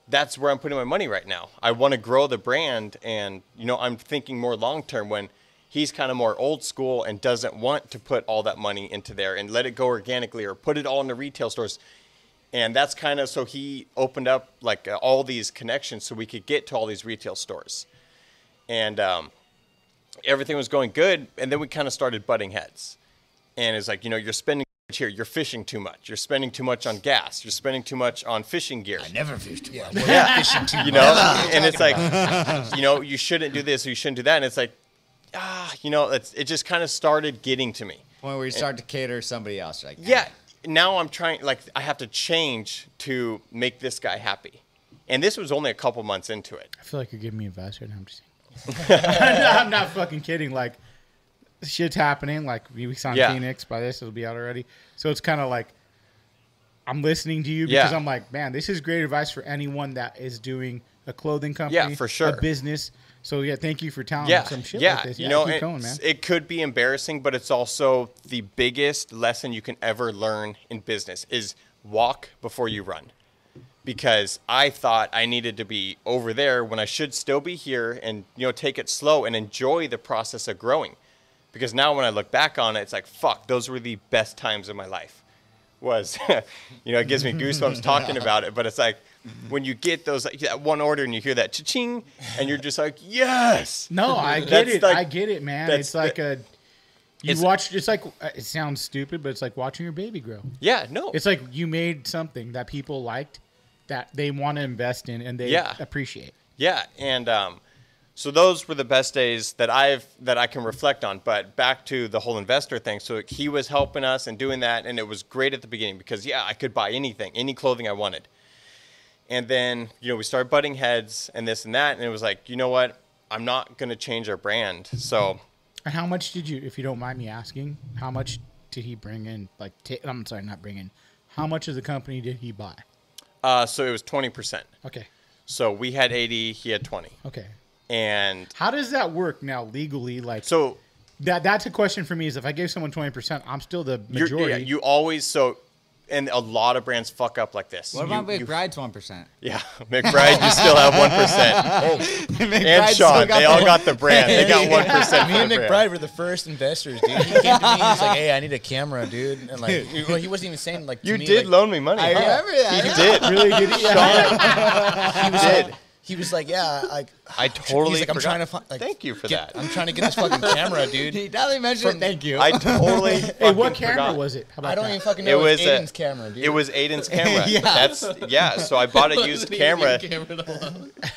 that's where I'm putting my money right now. I want to grow the brand, and, I'm thinking more long-term, when he's kind of more old school and doesn't want to put all that money into there and let it go organically or put it all in the retail stores. And that's kind of, so he opened up like all these connections so we could get to all these retail stores. And everything was going good. And then we kind of started butting heads. And it's like, you're spending too much here. You're fishing too much. You're spending too much on gas. You're spending too much on fishing gear. I never fished too much. Yeah. Fishing too much. And it's like, you shouldn't do this or you shouldn't do that. And it's like, it just kind of started getting to me. Point where you start to cater to somebody else. Like, yeah. Now I'm trying, I have to change to make this guy happy. And this was only a couple months into it. I feel like you're giving me advice right now. I'm just saying. I'm not fucking kidding. Like, shit's happening. Like, weeks on Phoenix. By this, it'll be out already. So it's kind of like, I'm listening to you because I'm like, man, this is great advice for anyone that is doing a clothing company. Yeah, for sure. A business. So, thank you for telling me some shit like this. Keep going, man. It could be embarrassing, but it's also the biggest lesson you can ever learn in business is walk before you run. Because I thought I needed to be over there when I should still be here and, take it slow and enjoy the process of growing. Because now when I look back on it, it's like, fuck, those were the best times of my life. It gives me goosebumps talking about it, but it's like, when you get those that one order and you hear that cha-ching, and you're just like, yes. No, I get it. I get it, man. It's like it's like, it sounds stupid, but it's like watching your baby grow. Yeah, no. It's like you made something that people liked, that they want to invest in, and they appreciate. Yeah, and so those were the best days that I can reflect on. But back to the whole investor thing. So he was helping us and doing that, and it was great at the beginning because I could buy anything, any clothing I wanted. And then, we started butting heads and this and that. And it was like, you know what? I'm not going to change our brand. So. And how much did you, if you don't mind me asking, how much did he bring in? I'm sorry, not bring in. How much of the company did he buy? So it was 20%. Okay. So we had 80, he had 20. Okay. And. How does that work now legally? So. That's a question for me is if I gave someone 20%, I'm still the majority. You always, and a lot of brands fuck up like this. What about McBride's 1%? Yeah, McBride, you still have 1%. And Sean, they all got the brand. They got 1%. Me and McBride were the first investors, dude. He came to me, he's like, "Hey, I need a camera, dude." And he wasn't even saying to you me, did loan me money. I remember that. He did. Really did. Sean, he was like, "Yeah, I totally forgot. I'm trying to find. Thank you for that. I'm trying to get this fucking camera, dude." He definitely mentioned thank you. I totally. Hey, what camera was it? How about I don't that? even fucking know. It was Aiden's camera, dude. It was Aiden's camera. So I bought a used camera.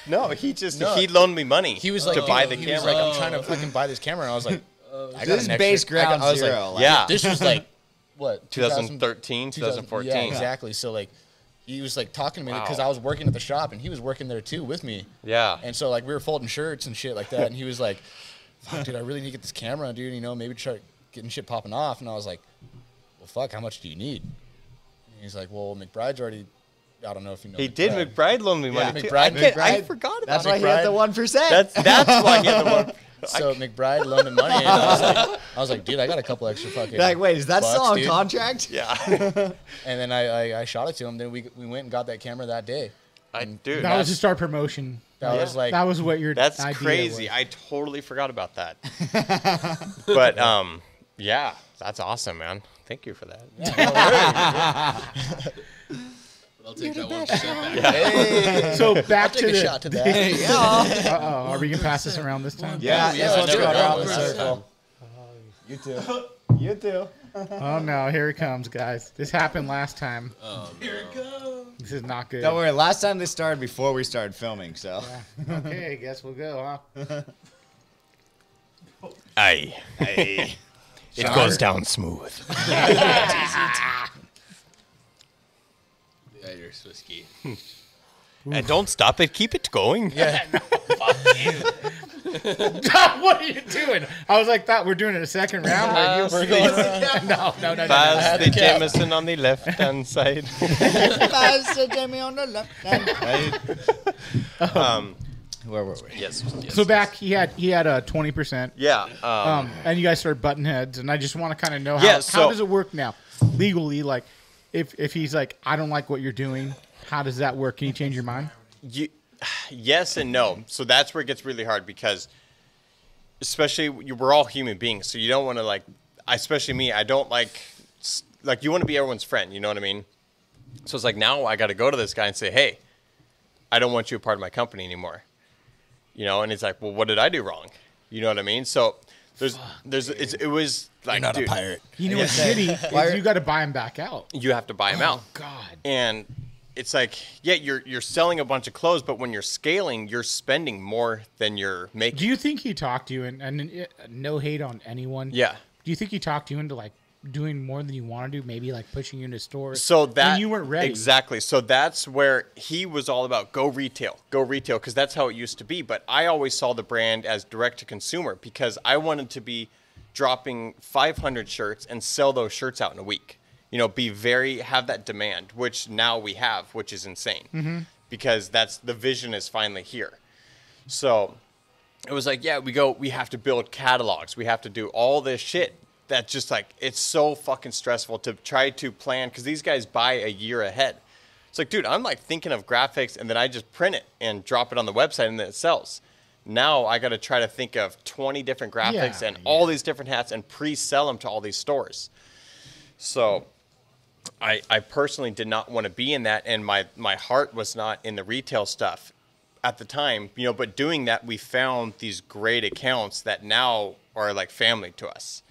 No, he loaned me money. He was like to buy the he camera. was like, "I'm trying to fucking buy this camera," and I was like, "I got this is base ground zero. This was like what 2013, 2014. Yeah, exactly. So he was talking to me because I was working at the shop and he was working there too with me. Yeah. And so we were folding shirts and shit like that, and he was like, "Fuck, dude, I really need to get this camera, dude. Maybe try getting shit popping off." And I was like, "Well, fuck, how much do you need?" And he's like, "Well, McBride's already." I don't know if you know. He did. McBride loaned me money too. McBride. I forgot about That's McBride. why he had the 1%. That's why he had the 1%. So McBride loaned him money, and I was like, dude, I got a couple extra fucking. Wait, is that still on dude. Contract? Yeah. And then I shot it to him. Then we went and got that camera that day. That was to start promotion. That was that was what your That's idea crazy. was. I totally forgot about that. But yeah, that's awesome, man. Thank you for that. I'll take that 1% back. Yeah. Hey. So back Take to a the shot to that. Are we gonna pass this around this time? Yeah. Let's go around the circle. You too. You too. Oh no, here it comes, guys. This happened last time. Oh, here it goes. This is not good. Don't worry. Last time this started before we started filming, so. Yeah. Okay, I guess we'll go, huh? Aye. It goes down smooth. whiskey. And don't stop it. Keep it going. Yeah. What are you doing? I was like, thought we're doing it a second round. We're going around. No. Pass the Jameson on the left-hand side. Pass the Jamie on the left hand. Where were we? Yes. So back, he had a 20%. Yeah. And you guys started butting heads, and I just want to kind of know Yeah, how does it work now legally? Like, if he's like, I don't like what you're doing, how does that work? Can you change your mind? Yes and no. So that's where it gets really hard because, especially we're all human beings, so you don't want to like, especially me, I don't like you want to be everyone's friend. You know what I mean? So it's like now I got to go to this guy and say, hey, I don't want you a part of my company anymore. You know, and it's like, well, what did I do wrong? You know what I mean? So it was like, You're not dude, a pirate. You know what's shitty is you got to buy him back out. you have to buy him out. God. And it's like, yeah, you're selling a bunch of clothes, but when you're scaling, you're spending more than you're making. Do you think he talked to you, and no hate on anyone? Yeah. Do you think he talked you into like doing more than you want to do? Maybe like pushing you into stores. So that when you weren't ready. Exactly. So that's where he was all about go retail, because that's how it used to be. But I always saw the brand as direct to consumer because I wanted to be dropping 500 shirts and sell those shirts out in a week. You know, have that demand, which now we have, which is insane because the vision is finally here. So it was like, yeah, we have to build catalogs. We have to do all this shit. That just like, it's so fucking stressful to try to plan because these guys buy a year ahead. It's like, dude, I'm like thinking of graphics and then I just print it and drop it on the website and then it sells. Now I got to try to think of 20 different graphics and all these different hats and pre-sell them to all these stores. So I personally did not want to be in that, and my heart was not in the retail stuff at the time, you know, but doing that, we found these great accounts that now are like family to us.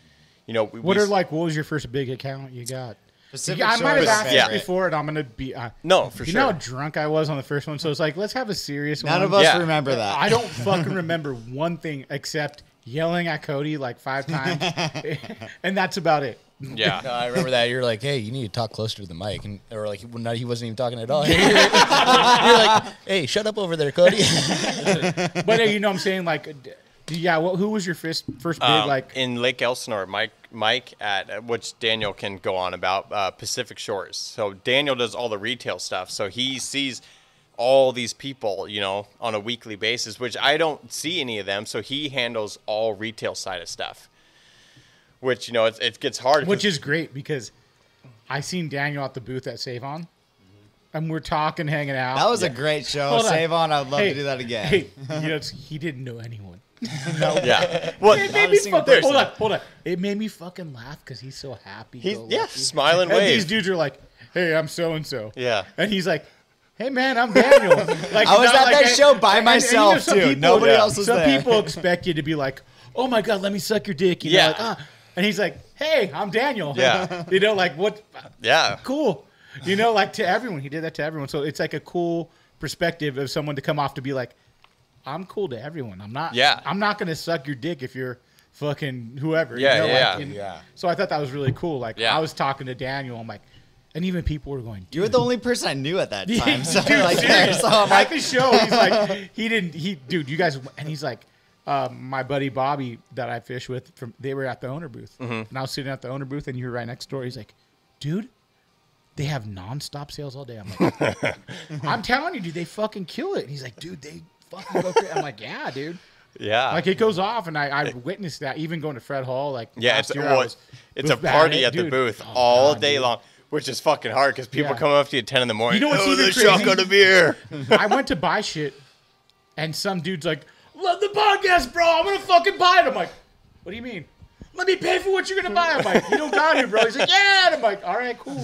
You know, what was your first big account you got? Pacific I might have Shores asked favorite. this before, and I'm going to be... no, for you sure. know how drunk I was on the first one? So it's like, let's have a serious one. None of us Yeah. remember that. I don't fucking remember one thing except yelling at Cody like 5 times, and that's about it. Yeah. No, I remember that. You're like, hey, you need to talk closer to the mic. Or like, he wasn't even talking at all. You're like, hey, shut up over there, Cody. But you know what I'm saying? Like, yeah, who was your first big, like... in Lake Elsinore, Mike at which Daniel can go on about Pacific Shores. So Daniel does all the retail stuff. So he sees all these people, you know, on a weekly basis, which I don't see any of them. So he handles all retail side of stuff, which, you know, it gets hard. Which is great because I seen Daniel at the booth at Save On, and we're talking, hanging out. That was a great show. Hold on. Save on. I'd love to do that again. Hey, you know, he didn't know anyone. Yeah. Well, It made me fucking, hold on. It made me fucking laugh because he's so happy. he's go yeah, lucky. smiling And wave. these dudes are like, "Hey, I'm so and so." Yeah. And he's like, "Hey, man, I'm Daniel." Like, I was not at that show by and myself, some too. Nobody else was some there. people expect you to be like, "Oh my god, let me suck your dick." You know, Yeah. like, ah. And he's like, "Hey, I'm Daniel." Yeah. You know, like what? Yeah. Cool. You know, like to everyone. He did that to everyone. So it's like a cool perspective of someone to come off to be like, I'm cool to everyone. I'm not. Yeah. I'm not gonna suck your dick if you're fucking whoever. Yeah, you know? yeah, Like, and yeah. So I thought that was really cool. Like Yeah. I was talking to Daniel. I'm like, and even people were going, You were the only person I knew at that time. So Dude, like, there, so I'm at like, the show, he's like, dude, you guys, and he's like, my buddy Bobby that I fish with, they were at the owner booth, and I was sitting at the owner booth, and you were right next door. He's like, dude, they have nonstop sales all day. I'm like, I'm telling you, dude, they fucking kill it. And he's like, dude, they fucking go crazy. I'm like, yeah, dude. Yeah. Like it goes off, and I witnessed that even going to Fred Hall. Like Yeah, last it's year, I was a booth party batting it, at the dude. booth Oh, all God, day dude. long, which is fucking hard because people Yeah. come up to you at 10 in the morning. You know what's oh, even the crazy? shotgun of beer. I went to buy shit, and some dude's like, "Love the podcast, bro. I'm gonna fucking buy it." I'm like, "What do you mean? Let me pay for what you're gonna buy." I'm like, "You don't got it, bro." He's like, "Yeah." And I'm like, "All right, cool."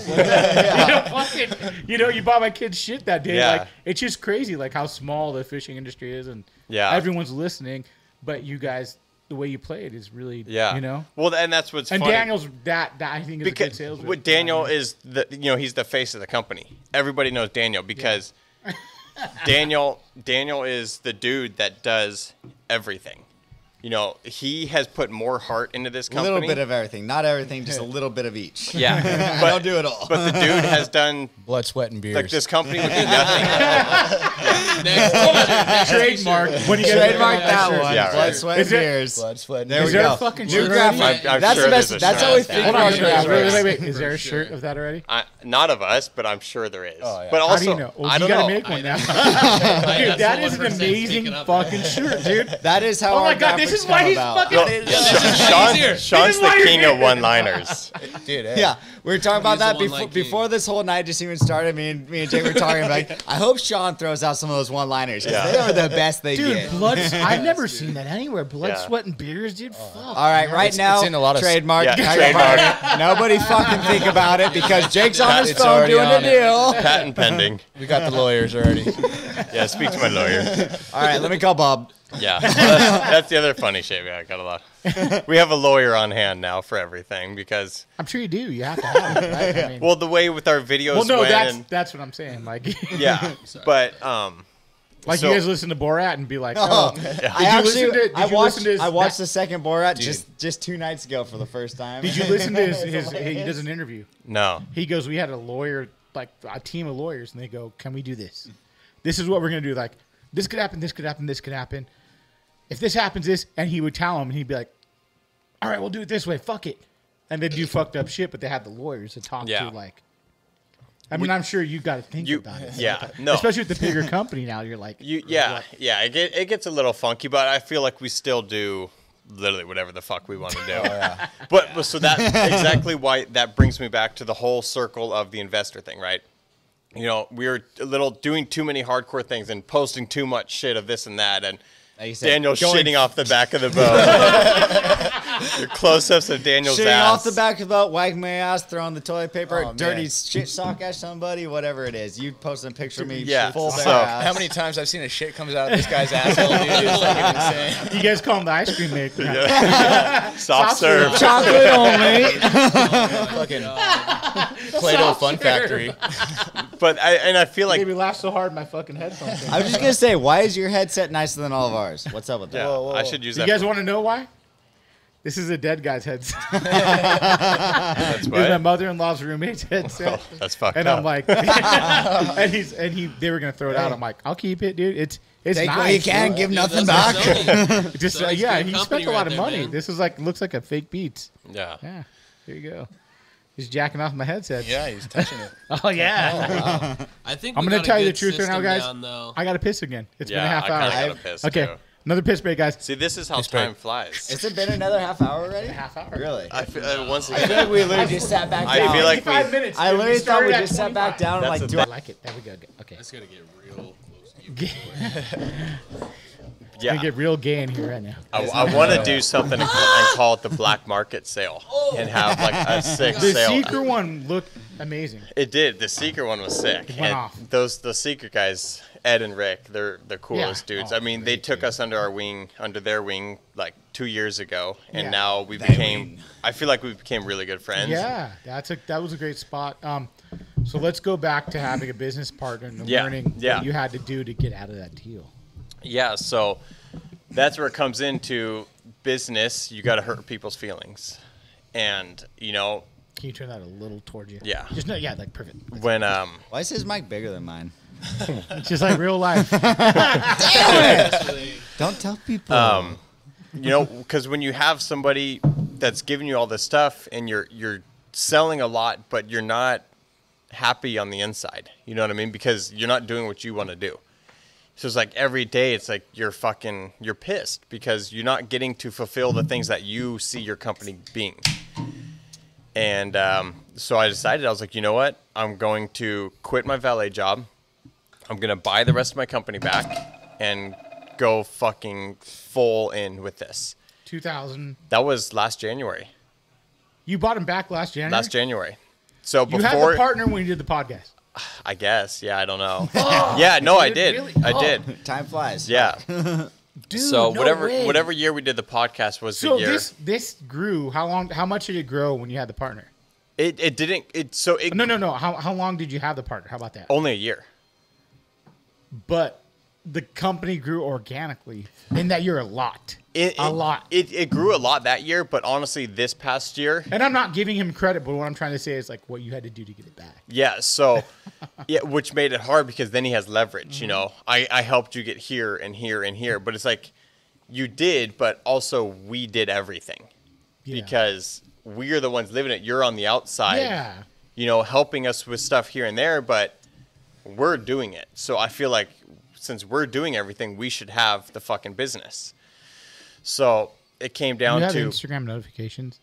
You bought my kid's shit that day. Yeah. Like, it's just crazy, like how small the fishing industry is, and Yeah. everyone's listening. But you guys, the way you play it is really, Yeah. you know. Well, and that's what's And funny. Daniel's that I think is a good Because salesman. what Daniel is he's the face of the company. Everybody knows Daniel because Daniel is the dude that does everything. you know, he has put more heart into this A company. little bit of everything. Not everything, just a little bit of each. Yeah. I But, don't do it all. but the dude has done, Blood, sweat, and beers. like, this company would be nothing. Next Trademark. When you get Trademark that shirt. one. Yeah, Blood, right. sweat, Is and it- beers. Blood, sweat, and There beers. Is we there go. a fucking New shirt graphic. already? I'm That's sure the best. there's a That's shirt. always Yeah. think Hold on, about wait. graphics. Is there a shirt of that already? Not of us, but I'm sure there is. Oh, yeah. But How also, do you know? Well, I you don't gotta know. make one now. I Dude, got that is an 1% amazing speaking up. fucking shirt, dude. That is how Oh our my god, this graphics is why come he's about. fucking. No, easier. Sean's This is why the you're king here. of one-liners. Dude, hey. Yeah, we were talking about He's the that one-line king. before this whole night just even started. Me and Jake were talking about. I hope Sean throws out some of those one-liners. 'Cause Yeah. They are the best they Dude, get. blood. I've never seen that anywhere. Blood, Yeah. sweat, and beers, dude. Fuck. All right, right It's- now, it's in a lot of- trademark. Yeah, Tiger trademark. Party. Nobody fucking think about it because Jake's on his It's phone already doing a on it. deal. Patent pending. We got the lawyers already. Yeah, speak to my lawyer. All right, let me call Bob. Yeah, that's the other funny shit. I got a lot. We have a lawyer on hand now for everything because, I'm sure you do. You have to have it, right? I mean, well, the way with our videos well, no, went, that's what I'm saying. Like, yeah, but like So- you guys listen to Borat and be like, oh, I you actually, listen to- did I you watched, listen to his- I watched that- the second Borat just 2 nights ago for the first time. did you listen to his he does an interview. no, He goes, we had a lawyer, like a team of lawyers, and they go, can we do this? This is what we're going to do. Like, this could happen, this could happen, this could happen. If this happens, this, and he would tell him, and he'd be like, all right, we'll do it this way. Fuck it. And they'd do fucked up shit, but they had the lawyers to talk Yeah. to, like, I mean, I'm sure you got to think about it. yeah, no, Especially with the bigger company now, you're like, yeah, what? yeah. It gets a little funky, but I feel like we still do literally whatever the fuck we want to do. But so that exactly why that brings me back to the whole circle of the investor thing, right? You know, we were a little doing too many hardcore things and posting too much shit of this and that, and Like you said, Daniel going- shitting off the back of the boat. Your close-ups of Daniel's Shitting ass. off the back of the boat, wiping my ass, throwing the toilet paper, Oh, dirty man. shit sock at somebody, whatever it is. You posted a picture of me Yeah, full so- bare ass. How many times I've seen a shit comes out of this guy's asshole, dude? It's fucking insane. You guys call him the ice cream maker. Soft serve. Chocolate only. Fucking Play-Doh Fun Factory. But I feel like Made me laugh so hard my fucking headphones. I was just gonna say, why is your headset nicer than all of ours? What's up with that? yeah, I should use You that. guys want to know why? This is a dead guy's headset. That's It was my what? mother-in-law's roommate's headset. Oh, that's fucked And up. I'm like, they were gonna throw it out. I'm like, I'll keep it, dude. It's Take nice. what you can, give nothing That's back. Sony. Just Sony's yeah, good he company spent a lot right of there, money. man. This is like looks like a fake Beats. Yeah. Yeah, here you go. He's jacking off my headset. Yeah, he's touching it. Oh yeah. I think I'm we gonna got a tell you the good truth right now, system guys. down, though. I got to piss again. It's been a Yeah, half I kinda hour. gotta piss, Okay, too. another piss break, guys. See, this is how Piss break. time flies. Has it been another half hour already? Half hour. Really? I feel, once I feel again, like we literally just sat back I down. feel like 25 we. minutes. I dude. literally thought started we at just sat back 25. down and That's like, the do I I like it. There we go. Okay. It's gonna get real close to you. Gonna Yeah, get real gay in here right now. I want to do something and call it the black market sale and have like a sick The sale. Seeker one looked amazing. It did. The Seeker one was sick. went And off. the Seeker guys, Ed and Rick, they're the coolest Yeah. dudes. Oh, I mean, they took us under their wing like 2 years ago, and Yeah. now we became. I feel like we became really good friends. Yeah, that was a great spot. So let's go back to having a business partner and the Yeah, learning yeah. that you had to do to get out of that deal. Yeah, so that's where it comes into business. You got to hurt people's feelings, and you know Can you turn that a little towards you? Yeah. Just no. Yeah, like perfect. when Why is his mic bigger than mine? It's just like real life. Don't tell people. you know, because when you have somebody that's giving you all this stuff and you're selling a lot, but you're not happy on the inside. You know what I mean? Because you're not doing what you want to do. So it's like every day it's like you're pissed because you're not getting to fulfill the things that you see your company being. And so I decided, I was like, you know what? I'm going to quit my valet job. I'm going to buy the rest of my company back and go fucking full in with this. 2000. That was last January. You bought him back last January. Last January. So You had before, the partner when you did the podcast. I guess. Yeah, I don't know. Yeah, no, I did. Really? I did. Time flies. Yeah. Dude, So no whatever way. whatever year we did the podcast was So the year. this grew. How much did it grow when you had the partner? It didn't. No. How long did you have the partner? How about that? Only a year. But the company grew organically in that year a lot. A lot. It grew a lot that year, but honestly, this past year. And I'm not giving him credit, but what I'm trying to say is like what you had to do to get it back. Yeah, so, which made it hard because then he has leverage, you know. I helped you get here and here and here, but it's like you did, but also we did everything because we are the ones living it. You're on the outside, you know, helping us with stuff here and there, but we're doing it. So I feel like since we're doing everything, we should have the fucking business. So it came down to Instagram notifications.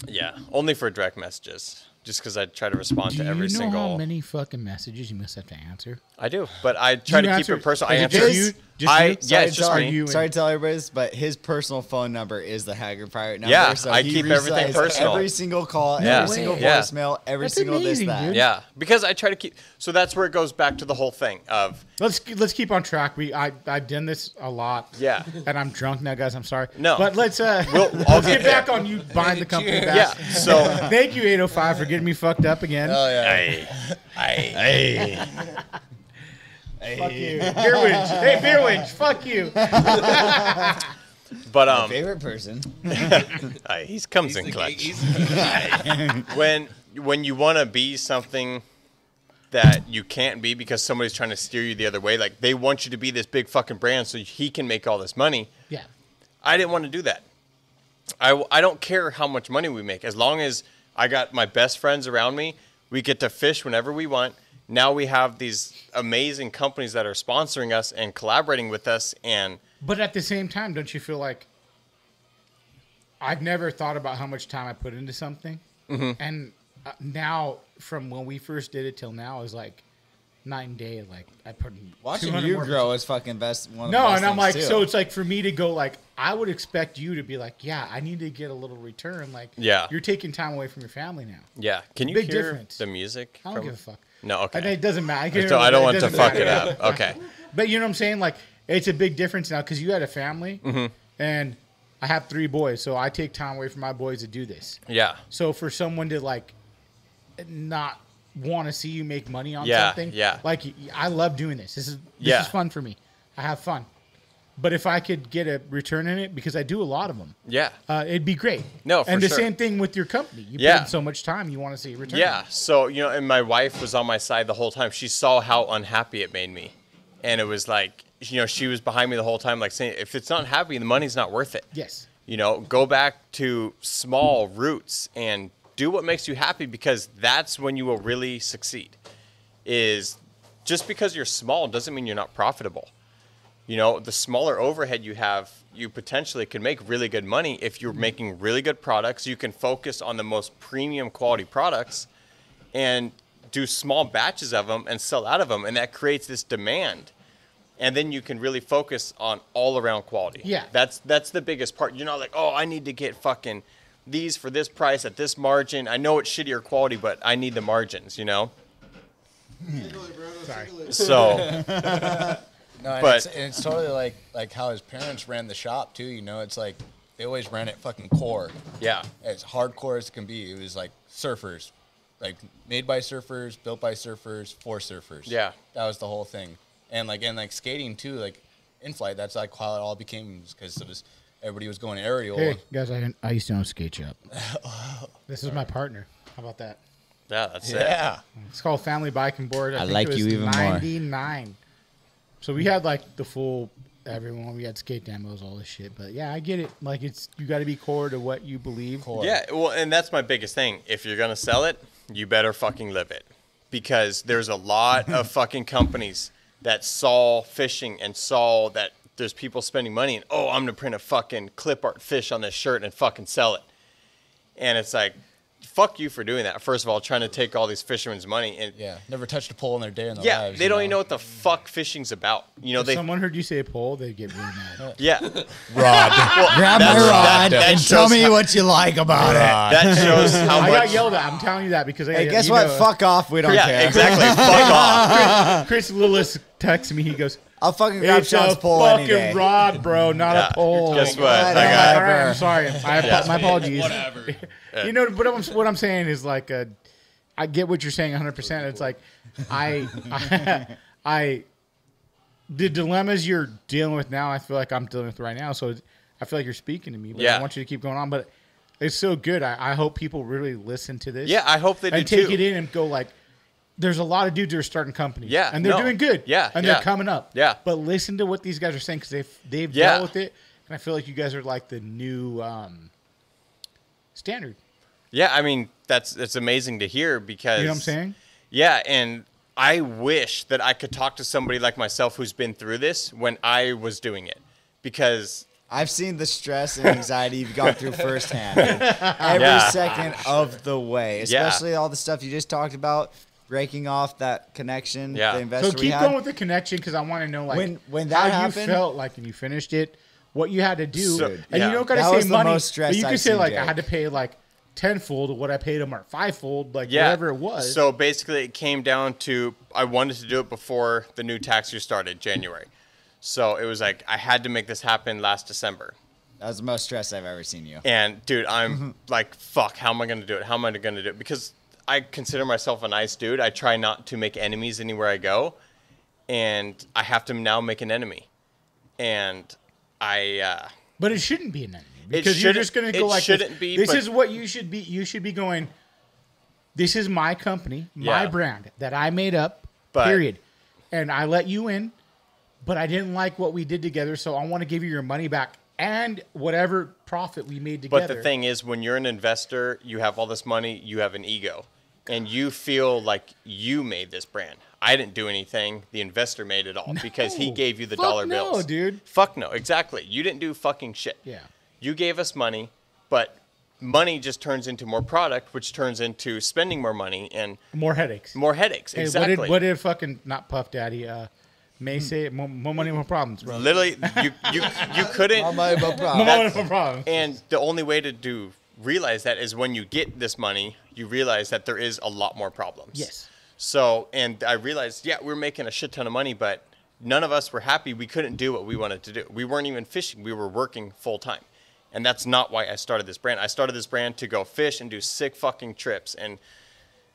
Yeah, only for direct messages. Just because I try to respond to every single. Do you know how many fucking messages you must have to answer? I do, but I try to keep it personal. I answer. Just you? Yeah, it's just me. Sorry to tell everybody this, but his personal phone number is the Haggrad Pirate number. Yeah, so I keep everything personal. Every single call, every single voicemail, every That's single amazing, this, that. dude. Yeah, because I try to keep. So that's where it goes back to the whole thing of. Let's keep on track. I've done this a lot. Yeah. And I'm drunk now, guys. I'm sorry. No. But let's I'll get back on you buying the company back. Yeah. So thank you 805 for getting me fucked up again. Oh yeah. Hey. Fuck you. Beer Winch. Hey, Beer Winch. Fuck you. But Favorite person. he comes in clutch. When you want to be something that you can't be because somebody's trying to steer you the other way, like they want you to be this big fucking brand so he can make all this money. Yeah. I didn't want to do that. I don't care how much money we make as long as I got my best friends around me. We get to fish whenever we want. Now we have these amazing companies that are sponsoring us and collaborating with us. But at the same time, don't you feel like I've never thought about how much time I put into something? Mm-hmm. And now, from when we first did it till now, is like night and day. Like I put in Watching you grow is fucking best. One of the no, best and I'm things like, too. so it's like for me to go like, I would expect you to be like, yeah, I need to get a little return. Like, you're taking time away from your family now. Yeah, can you Big hear difference. the music? I don't give a fuck. No, okay. I mean, it doesn't matter. I don't want to fuck it up. Okay. But you know what I'm saying? Like, it's a big difference now because you had a family, and I have 3 boys, so I take time away from my boys to do this. Yeah. So for someone to like not want to see you make money on something, like I love doing this. This is fun for me. I have fun. But if I could get a return in it, because I do a lot of them, it'd be great. No, for and the sure. same thing with your company. You put in so much time, you want to see a return. Yeah. So, you know, and my wife was on my side the whole time. She saw how unhappy it made me. And it was like, you know, she was behind me the whole time, like saying, if it's not happy, the money's not worth it. Yes. You know, go back to small roots and do what makes you happy, because that's when you will really succeed. Is just because you're small doesn't mean you're not profitable. You know, the smaller overhead you have, you potentially can make really good money if you're making really good products. You can focus on the most premium quality products and do small batches of them and sell out of them. And that creates this demand. And then you can really focus on all around quality. Yeah. That's the biggest part. You're not like, oh, I need to get fucking these for this price at this margin. I know it's shittier quality, but I need the margins, you know? Sorry. So... No, but it's totally like how his parents ran the shop too. You know, it's like they always ran it fucking core. Yeah, as hardcore as it can be. It was like surfers, like made by surfers, built by surfers, for surfers. Yeah, that was the whole thing. And like skating too, like in flight. That's like how it all became, because it was everybody was going aerial. Hey guys, I used to own Skate Shop. This is my partner. How about that? Yeah, that's it. Yeah, it's called Family Bike and Board. I think like it was you even 99. More. So we had like the full everyone. We had skate demos, all this shit. But yeah, I get it. Like it's you got to be core to what you believe. Core. Yeah, well, and that's my biggest thing. If you're gonna sell it, you better fucking live it, because there's a lot of fucking companies that saw fishing and saw that there's people spending money and I'm gonna print a fucking clip art fish on this shirt and fucking sell it. And it's like, fuck you for doing that. First of all, trying to take all these fishermen's money and never touched a pole in their day in their lives. They don't even know what the fuck fishing's about. You know, if someone heard you say a pole, they'd get really mad. Yeah, rod. Well, grab my rod and tell me what you like about it. That shows how much. I got yelled at. I'm telling you that because Hey, guess what? Fuck off. We don't care. Exactly. Fuck off. Chris Lillis texts me. He goes, I'll fucking grab it's Sean's a pole any fucking day. rod, bro, not a pole. Guess what? Whatever. All right, I'm sorry. My apologies. Whatever. You know, but what I'm saying is like, I get what you're saying 100%. It's like, I the dilemmas you're dealing with now, I feel like I'm dealing with right now. So I feel like you're speaking to me. But I want you to keep going on. But it's so good. I hope people really listen to this. Yeah, I hope they do and take too. it in and go like, there's a lot of dudes that are starting companies. Yeah, and they're doing good. Yeah, and they're coming up. Yeah, but listen to what these guys are saying because they've dealt with it, and I feel like you guys are like the new standard. Yeah, I mean it's amazing to hear because you know what I'm saying. Yeah, and I wish that I could talk to somebody like myself who's been through this when I was doing it, because I've seen the stress and anxiety you've gone through firsthand every second of the way, especially all the stuff you just talked about, breaking off that connection. Yeah. The investor So keep going with the connection because I want to know like when that how happened, you felt like when you finished it, what you had to do, and you don't got That to was say the money, most stress but you I've can say seen, like Jake. I had to pay like tenfold of what I paid them or fivefold, like whatever it was. So basically, it came down to I wanted to do it before the new tax year started, January. So it was like I had to make this happen last December. That was the most stress I've ever seen you. And dude, I'm like, fuck, how am I going to do it? How am I going to do it? Because I consider myself a nice dude. I try not to make enemies anywhere I go. And I have to now make an enemy. And but it shouldn't be an enemy because you're just going to go like this is what you should be. You should be going, this is my company, my brand that I made up, period. And I let you in, but I didn't like what we did together. So I want to give you your money back. And whatever profit we made together. But the thing is, when you're an investor, you have all this money, you have an ego. And you feel like you made this brand. I didn't do anything. The investor made it all because he gave you the dollar bills. No, dude. Fuck no, exactly. You didn't do fucking shit. Yeah. You gave us money, but money just turns into more product, which turns into spending more money and more headaches. More headaches, hey, exactly. What did fucking, not Puff Daddy, May say more money, more problems, bro. Literally, you couldn't. More money, more problems. More money, more problems. And the only way to realize that is when you get this money, you realize that there is a lot more problems. Yes. So, and I realized, we were making a shit ton of money, but none of us were happy. We couldn't do what we wanted to do. We weren't even fishing. We were working full time. And that's not why I started this brand. I started this brand to go fish and do sick fucking trips and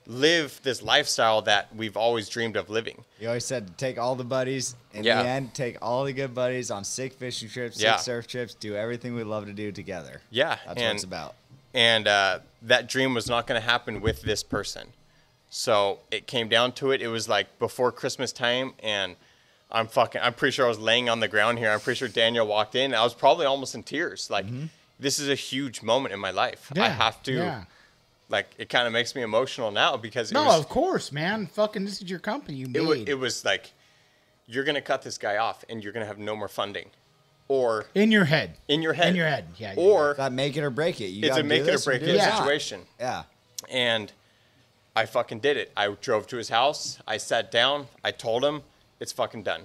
live this lifestyle that we've always dreamed of living. You always said to take all the buddies. In the end, take all the good buddies on sick fishing trips, sick surf trips, do everything we love to do together. Yeah. That's what it's about. And that dream was not going to happen with this person. So it came down to it. It was like before Christmas time, and I'm pretty sure I was laying on the ground here. I'm pretty sure Daniel walked in. I was probably almost in tears. Like, this is a huge moment in my life. Yeah. I have to... Yeah. Like, it kind of makes me emotional now because of course, man. Fucking, this is your company you made. It was like, you're going to cut this guy off and you're going to have no more funding. Or... In your head. Yeah. Or... That make it or break it. It's a make it or break it situation. Yeah. And I fucking did it. I drove to his house. I sat down. I told him, it's fucking done.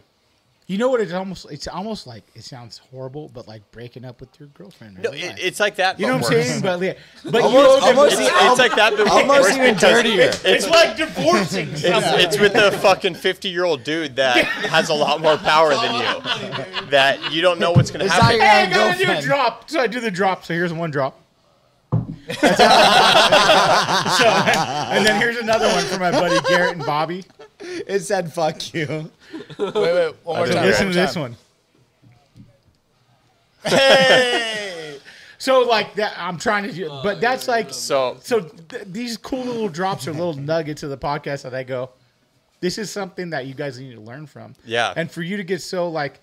You know what? It's almost like, it sounds horrible, but like breaking up with your girlfriend. No, it's like that. You know what I'm saying? But it's like that. But almost even dirtier. It's like divorcing. It's with a fucking 50-year-old dude that has a lot more power than you. That you don't know what's going to happen. Hey, I gotta do a drop. So I do the drop. So here's one drop. And then here's another one for my buddy Garrett and Bobby. It said "fuck you." Wait, one more time. Listen to this one. Hey. So like that, I'm trying to do, but that's like these cool little drops are little nuggets of the podcast that I go, this is something that you guys need to learn from. Yeah. And for you to get so like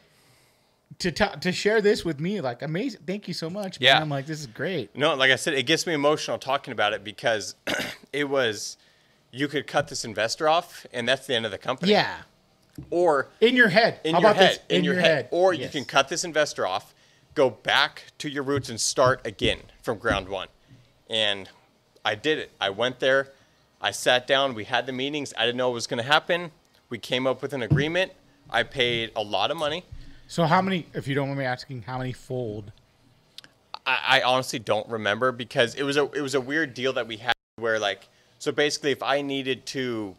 to share this with me, like amazing. Thank you so much. Man. Yeah. I'm like, this is great. No, like I said, it gets me emotional talking about it because it was, you could cut this investor off and that's the end of the company. Yeah. Or in your head. In How your about head. this? In your head. Or you can cut this investor off, go back to your roots and start again from ground one. And I did it. I went there. I sat down. We had the meetings. I didn't know what was going to happen. We came up with an agreement. I paid a lot of money. So how many, if you don't mind me asking, how many fold? I honestly don't remember because it was a weird deal that we had where like, so basically if I needed to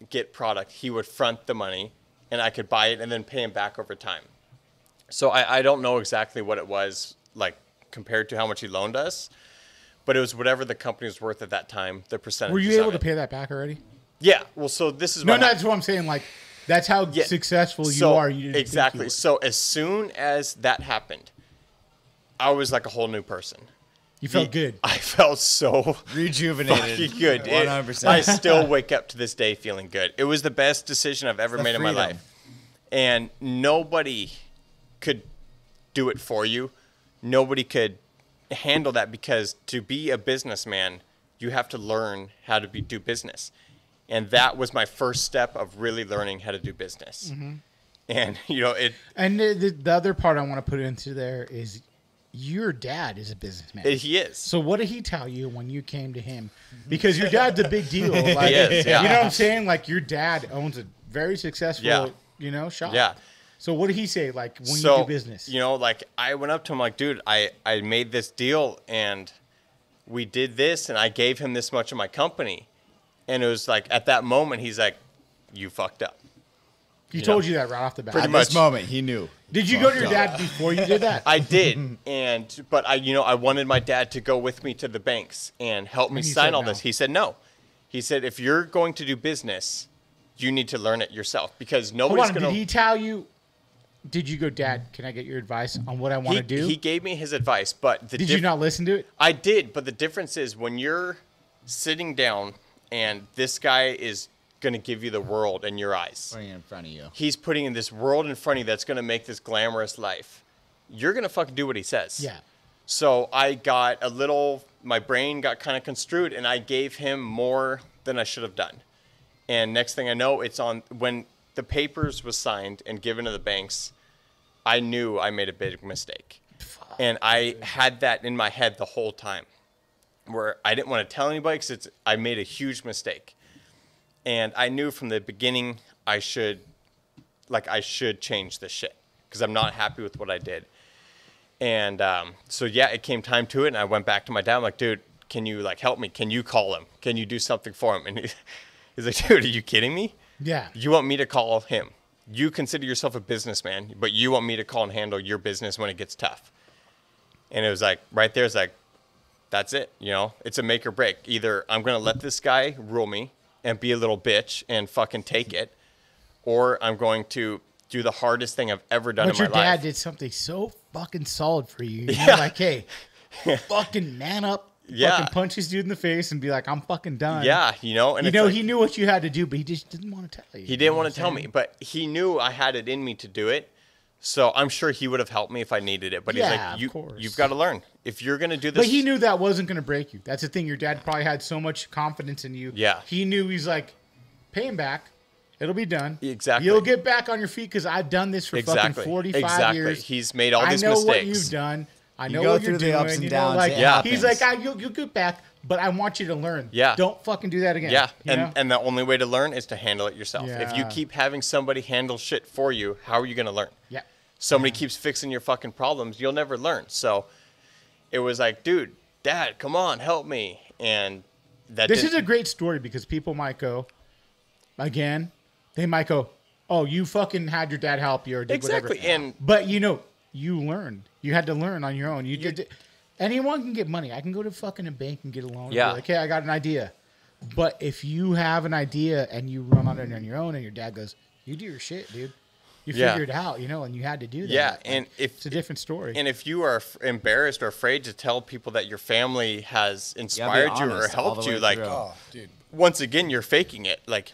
get product, he would front the money and I could buy it and then pay him back over time. So I don't know exactly what it was like compared to how much he loaned us, but it was whatever the company was worth at that time, the percentage. Were you able to pay that back already? Yeah. Well, so this is no, that's what I'm saying. Like That's how successful you are. You didn't exactly. think you So as soon as that happened, I was like a whole new person. You felt good. I felt so rejuvenated. fucking good. 100%. I still wake up to this day feeling good. It was the best decision I've ever made in my life. And nobody could do it for you. Nobody could handle that, because to be a businessman, you have to learn how to do business. And that was my first step of really learning how to do business. Mm-hmm. And, you know, it. And the other part I want to put into there is your dad is a businessman. He is. So what did he tell you when you came to him? Because your dad's a big deal. Like, he is, yeah. You know what I'm saying? Like, your dad owns a very successful, you know, shop. Yeah. So what did he say, like, when you do business? You know, like, I went up to him like, dude, I made this deal and we did this and I gave him this much of my company. And it was like, at that moment, he's like, you fucked up. He told you that right off the bat. At this moment, he knew. Did you go to your dad before you did that? I did. But I wanted my dad to go with me to the banks and help me sign all this. He said no. He said, if you're going to do business, you need to learn it yourself, because nobody's going to. Did he tell you? Did you go, Dad, can I get your advice on what I want to do? He gave me his advice, but did you not listen to it? I did, but the difference is when you're sitting down and this guy is going to give you the world in your eyes. Putting it in front of you. He's putting in this world in front of you that's going to make this glamorous life. You're going to fucking do what he says. Yeah. So my brain got kind of construed, and I gave him more than I should have done. And next thing I know, when the papers was signed and given to the banks, I knew I made a big mistake. And I had that in my head the whole time, where I didn't want to tell anybody because I made a huge mistake. And I knew from the beginning I should change this shit, because I'm not happy with what I did. And it came time to it, and I went back to my dad. I'm like, dude, can you help me? Can you call him? Can you do something for him? And he's like, dude, are you kidding me? Yeah. You want me to call him? You consider yourself a businessman, but you want me to call and handle your business when it gets tough. And it was like, right there, it's like, that's it. You know, it's a make or break. Either I'm going to let this guy rule me and be a little bitch and fucking take it, or I'm going to do the hardest thing I've ever done in my life. But your dad did something so fucking solid for you. You're like, hey, fucking man up, fucking punch this dude in the face and be like, I'm fucking done. Yeah, you know. And he knew what you had to do, but he just didn't want to tell you. He didn't want to tell me, but he knew I had it in me to do it. So I'm sure he would have helped me if I needed it. But he's like, you've got to learn. If you're going to do this. But he knew that wasn't going to break you. That's the thing. Your dad probably had so much confidence in you. Yeah. He knew, he's like, pay him back. It'll be done. Exactly. You'll get back on your feet because I've done this for fucking 45 years. He's made all these mistakes. I know what you've done. I know what you're doing. The ups and downs. He's like, you'll get back, but I want you to learn. Yeah. Don't fucking do that again. Yeah. And the only way to learn is to handle it yourself. Yeah. If you keep having somebody handle shit for you, how are you going to learn? Yeah. Somebody keeps fixing your fucking problems, you'll never learn. So it was like, dude, Dad, come on, help me. And this is a great story, because people might go, again, they might go, oh, you fucking had your dad help you or did whatever. But you learned. You had to learn on your own. Anyone can get money. I can go to fucking a bank and get a loan. Yeah. And be like, hey, I got an idea. But if you have an idea and you run on it on your own, and your dad goes, you do your shit, dude. You figure it out, and you had to do that. Yeah, and it's a different story. And if you are embarrassed or afraid to tell people that your family has inspired you or helped you, once again, you're faking it. Like,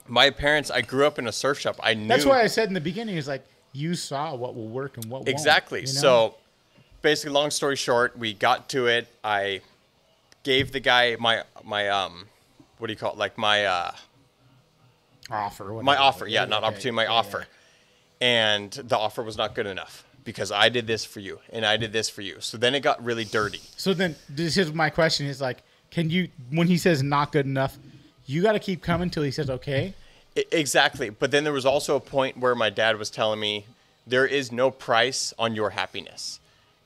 my parents, I grew up in a surf shop. I knew. That's why I said in the beginning, is like, you saw what will work and what won't. Exactly. So, basically, long story short, we got to it. I gave the guy my what do you call it? Like my offer. My offer, not opportunity, my offer. And the offer was not good enough, because I did this for you and I did this for you. So then it got really dirty. So then this is my question is like, when he says not good enough, you got to keep coming till he says okay? Exactly. But then there was also a point where my dad was telling me, there is no price on your happiness.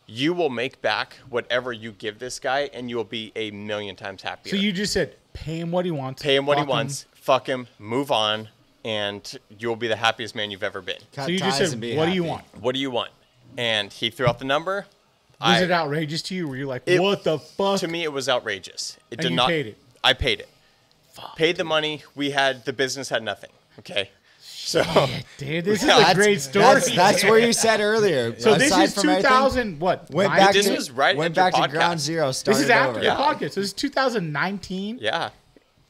You will make back whatever you give this guy, and you will be 1,000,000 times happier. So you just said, pay him what he wants. Pay him what he wants. Fuck him. Move on. And you'll be the happiest man you've ever been. So you just said, what do you want? What do you want? And he threw out the number. Was it outrageous to you? Were you like, what the fuck? To me, it was outrageous. You paid it? I paid it. Fuck. Paid the money. The business had nothing. Okay. So, Dude, this is a great story. That's where you said earlier. So this aside is from everything, 2000. What? Went nine- back This to was right went at your back to ground podcast. zero. This Started is after over. your podcast. So this is 2019. yeah.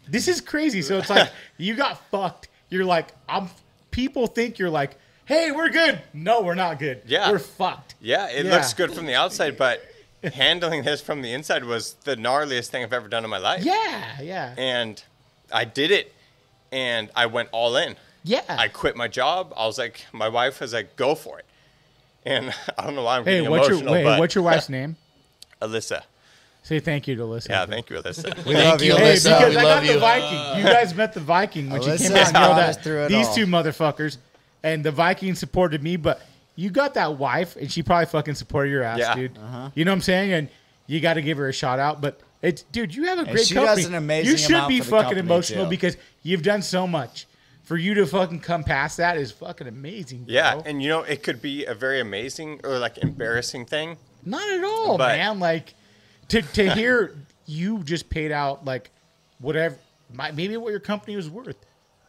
This is crazy. So it's like you got fucked. You're like, people think you're like, hey, we're good. No, we're not good. Yeah. We're fucked. Yeah, it looks good from the outside, but handling this from the inside was the gnarliest thing I've ever done in my life. Yeah. And I did it, and I went all in. Yeah. I quit my job. I was like, my wife was like, go for it. And I don't know why I'm Hey, getting what's emotional, your but what's your wife's name? Alyssa. Say thank you to Alyssa. Yeah, thank you, Alyssa. We love you, Hey, Alyssa. because We I got love the you. Viking. You guys met the Viking when she Alyssa came out and yelled got us at through it these all. two motherfuckers, and the Viking supported me. But you got that wife, and she probably fucking supported your ass, Yeah. dude. You know what I'm saying? And you got to give her a shout out. But it's, dude, you have a great she company. does an amazing You should amount be for the fucking company, emotional too. because you've done so much. For you to fucking come past that is fucking amazing. Bro. Yeah, and you know, it could be a very amazing or like embarrassing thing. Not at all, But- man. Like to hear you just paid out like whatever, maybe what your company was worth,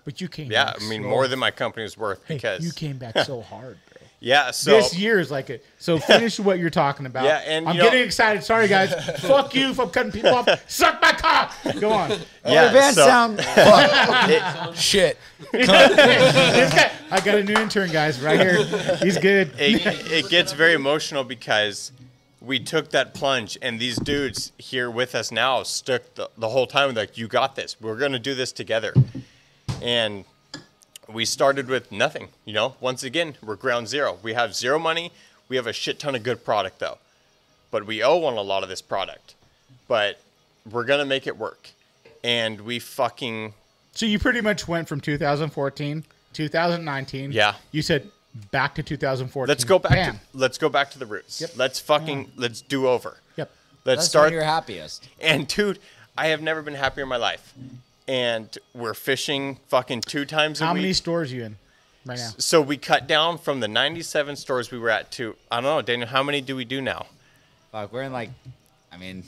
but you came. Yeah, back I mean, so- more than my company was worth Hey, because you came back so hard, bro. yeah. So This year is like it. So finish what you're talking about. Yeah, and I'm you know- getting excited. Sorry, guys. Fuck you for cutting people off. Suck my cock. Go on. yeah, the band so sound. Shit. This guy, I got a new intern, guys, right here. He's good. it gets very emotional because we took that plunge, and these dudes here with us now stuck the whole time. Like, you got this. We're gonna do this together, and we started with nothing. You know, once again, we're ground zero. We have zero money. We have a shit ton of good product though, but we owe on a lot of this product. But we're gonna make it work, and we fucking So you pretty much went from 2014, 2019. Yeah. You said back to 2014. let's go back. Bam. Let's go back to the roots. Yep. Let's do over. Yep. Let's That's start. when you're happiest. And dude, I have never been happier in my life. And we're fishing fucking 2 times a How week. many stores are you in right now? So we cut down from the 97 stores we were at to, I don't know, Daniel, how many do we do now? Fuck, we're in like, I mean,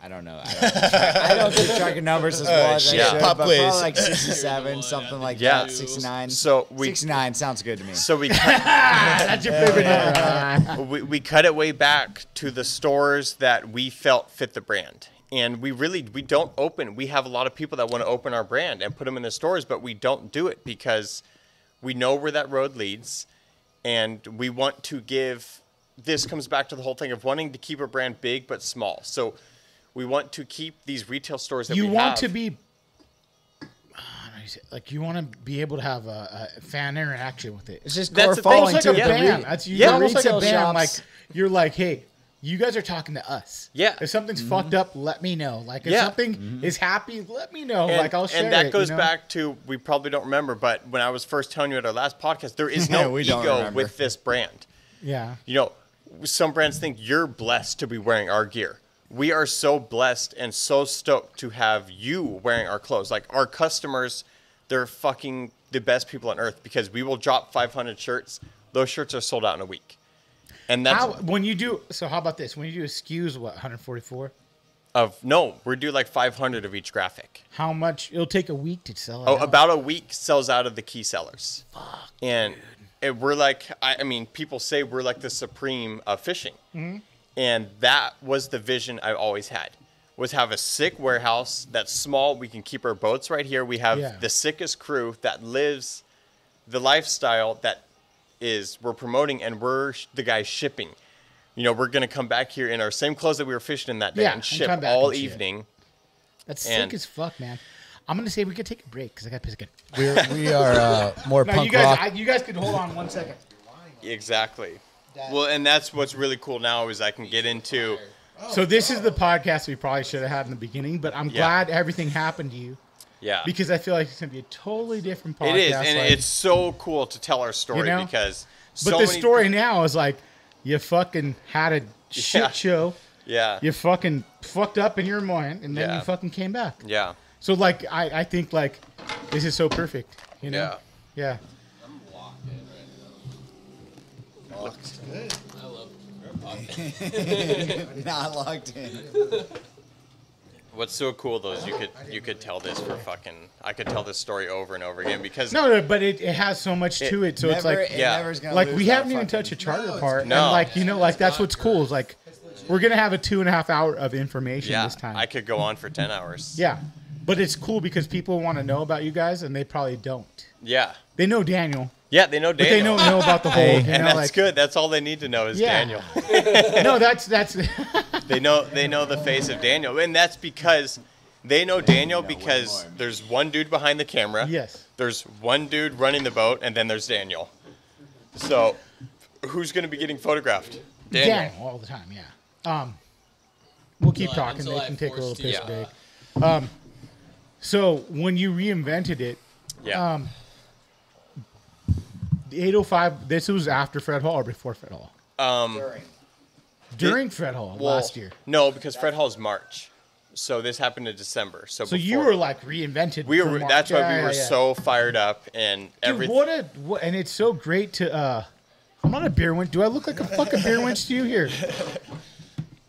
I don't know. I don't keep track of numbers as well as I shit. should, Pop but quiz. probably like 67, something like Yeah. that. 69. So we 69 sounds good to me. so we cut, That's your favorite number. we cut it way back to the stores that we felt fit the brand. And we don't open. We have a lot of people that want to open our brand and put them in the stores, but we don't do it because we know where that road leads. And we want to give, this comes back to the whole thing of wanting to keep a brand big but small. So we want to keep these retail stores that You we want have. to be like you want to be able to have a fan interaction with it. It's just That's core the thing. following Almost to like a the band. re- That's Yeah. almost like a retail band. Like shops. you're like, hey, you guys are talking to us. Yeah. If something's fucked up, let me know. Like if Yeah. something is happy, let me know. and, like I'll share and that it, goes you know? back to, we probably don't remember, but when I was first telling you at our last podcast, there is no We don't ego remember. with this brand. Yeah. You know, some brands think you're blessed to be wearing our gear. We are so blessed and so stoked to have you wearing our clothes. Like our customers, they're fucking the best people on earth because we will drop 500 shirts. Those shirts are sold out in a week. And that's When you do, so how about this? When you do SKUs, what 144? we do like 500 of each graphic. How much? It'll take a week to sell it. Oh, out. about a week sells out of the key sellers. And we're like, I mean, people say we're like the supreme of fishing. Mm-hmm. And that was the vision I always had, was have a sick warehouse that's small. We can keep our boats right here. We have Yeah. the sickest crew that lives the lifestyle that we're promoting, and we're the guys shipping. You know, we're going to come back here in our same clothes that we were fishing in that day Yeah, and and ship come back all and ship. evening. That's and- sick as fuck, man. I'm gonna say we could take a break because I got to piss again. We are more No, punk you guys, rock. you guys could hold on 1 second. Exactly. Well, and that's what's really cool now is I can get into. So this is the podcast we probably should have had in the beginning, but I'm Yeah. glad everything happened to you Yeah. because I feel like it's gonna be a totally different podcast. It is, and like- it's so cool to tell our story You know? because but so the many story now is like you fucking had a shit Yeah. show, Yeah. you fucking fucked up in your mind, and then Yeah. you fucking came back. Yeah. So like I think like this is so perfect, you know? Yeah. Yeah. I'm locked in right now. Looks good. I love Not logged in. What's so cool though is you could tell this for fucking. I could tell this story over and over again because No, but it has so much to it. So it's like, never's gonna like lose we that haven't even fucking- touched a charter part. No. And like, you know, like that's what's cool is like, we're going to have a 2.5 hour of information yeah, this time. I could go on for 10 hours. Yeah. But it's cool because people want to know about you guys and they probably don't. Yeah. They know Daniel, Yeah, they know but Daniel. they don't know about the whole, you and know, that's like, good. That's all they need to know is Yeah. Daniel. no, that's, They know the face of Daniel, and that's because they know Daniel because there's one dude behind the camera. yes. There's one dude running the boat, and then there's Daniel. So, who's going to be getting photographed? Daniel. All the time, yeah. We'll keep talking. Until They I can take a little forced piss you. break. So when you reinvented it, Yeah. the 805, this was after Fred Hall or before Fred Hall? During Fred Hall Well, last year. No, because Fred Hall's March, so this happened in December. So So you before- were like reinvented. we for were. March. That's why Yeah, we were yeah, yeah. so fired up and Dude, everything. and it's so great to. I'm not a beer winch. Do I look like a fucking beer winch to you here?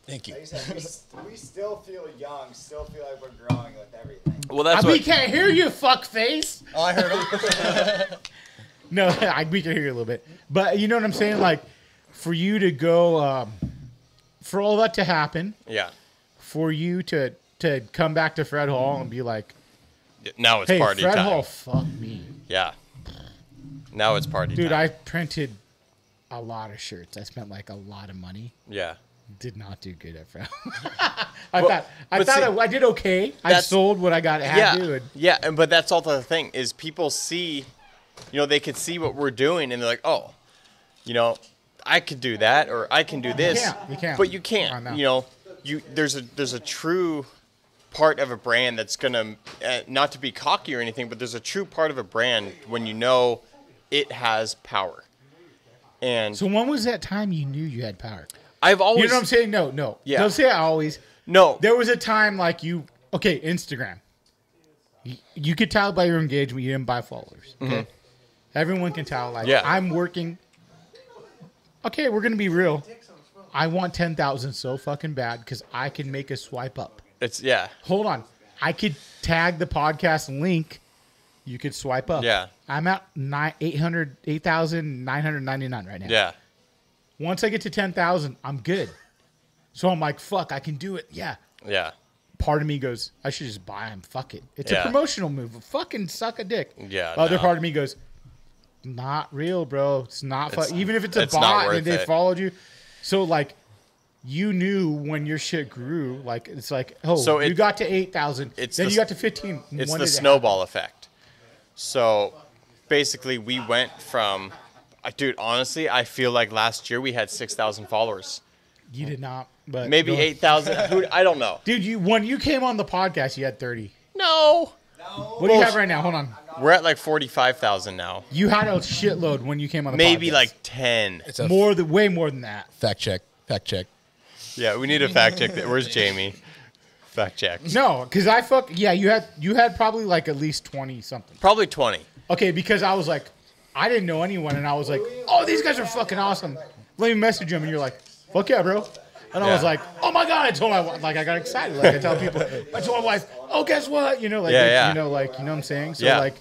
Thank you. Like I said, we still feel young, still feel like we're growing with everything. Well, that's We what. can't hear you, fuck face. Oh, I heard him. No, we can hear you a little bit, but you know what I'm saying. Like, for you to go, for all that to happen, Yeah. for you to come back to Fred Hall and be like, Now it's "Hey, party Fred time. Hall, fuck me, Yeah. Now it's party dude." time. I printed a lot of shirts. I spent like a lot of money. Yeah. Did not do good at Fred. But I did okay. I that's- sold what I got had to. And Yeah, but that's all the thing is people see, they could see what we're doing and they're like, oh, I could do that or I can do this. You can't. But you I can't. know. There's a true part of a brand that's gonna not to be cocky or anything, but there's a true part of a brand when you know it has power. And So when was that time you knew you had power? I've always You know what I'm saying? No. Yeah. Don't say I always. no. There was a time like Instagram. You could tell by your engagement you didn't buy followers. Okay? Everyone can tell. Like, Yeah. I'm working. Okay, we're going to be real. I want 10,000 so fucking bad because I can make a swipe up. It's Hold on. I could tag the podcast link. You could swipe up. Yeah. I'm at 8,999 right now. yeah. Once I get to 10,000, I'm good. So I'm like, fuck, I can do it. Yeah. Yeah. Part of me goes, I should just buy them. Fuck it. It's Yeah. a promotional move. Fucking suck a dick. Yeah, Other no. part of me goes, not real, bro. It's not It's- fun. Even if it's a it's not bot worth and they it. followed you. So like, you knew when your shit grew. Like it's like, So you it- got to 8,000. it's Then the- you got to 15. It's When the did it snowball effect. So basically, we went from, dude, honestly, I feel like last year we had 6,000 followers. happen? You did not. But Maybe go- 8,000. I don't know. Dude, when you came on the podcast, you had 30. No. What do you have right now? Hold on. We're at like 45,000 now. You had a shitload when you came on the podcast. Maybe like 10. It's a way more than that. fact check. Fact check. Yeah, we need to fact check that. Where's Jamie? Fact check. No, because you had probably like at least 20 something. Probably 20. Okay, because I was like, I didn't know anyone, and I was like, oh, these guys are fucking awesome. Let me message them, and you're like, fuck yeah, bro. And I was Yeah. like, oh my god! I told my wife, like I got excited. Like I tell people, I told my wife, oh guess what? You know, like Yeah. you know what I'm saying. So Yeah. like,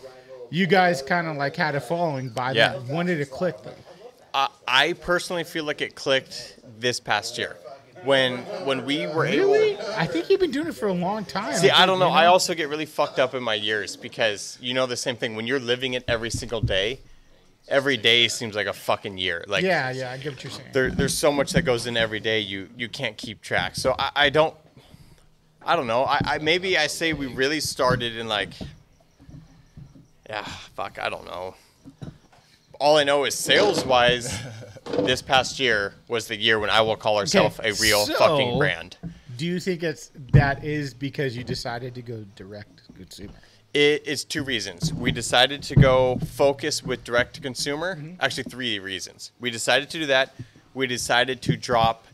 you guys kind of like had a following by Yeah. that. When did it click though? I personally feel like it clicked this past year. When we were Really? able. I think you've been doing it for a long time. See, I think, don't know. you I also get really fucked up in my years because the same thing. When you're living it every single day, every day seems like a fucking year. Like Yeah, I get what you're saying. there's so much that goes in every day. You can't keep track. So I don't know. I maybe I say we really started in like, I don't know. All I know is sales wise, this past year was the year when I will call ourselves a real so- fucking brand. Do you think that is because you decided to go direct to consumer? It is two reasons. We decided to go focus with direct to consumer. Actually, three reasons. We decided to do that. We decided to drop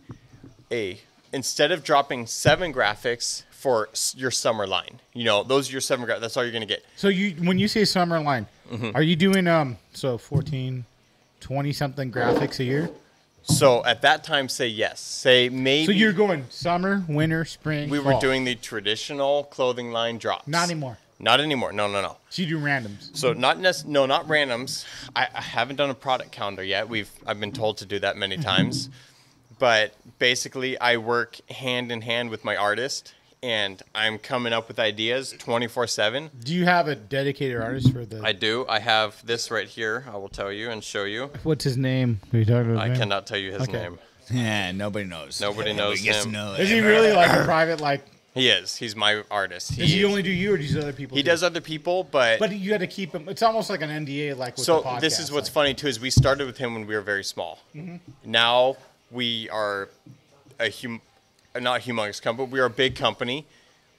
instead of dropping 7 graphics for your summer line. Those are your 7 graphics. That's all you're going to get. So when you say summer line, are you doing 14, 20 something graphics a year? So at that time, say yes. Say maybe. So you're going summer, winter, spring. We fall. were doing the traditional clothing line drops. Not anymore. Not anymore. No. So you do randoms. So not randoms. I haven't done a product calendar yet. I've been told to do that many times. But basically, I work hand in hand with my artist, and I'm coming up with ideas 24/7. Do you have a dedicated artist for the? I do. I have this right here. I will tell you and show you. What's his name? Are you talking about? I cannot tell you his Okay. name. Yeah, nobody knows. Nobody knows him. Is he really like a private like? He is. He's my artist. Does he only do you or does other people? He too? does other people, but But you had to keep him. It's almost like an NDA, like with so the podcast. this is what's like, funny too is we started with him when we were very small. Now we are not a humongous company, but we are a big company.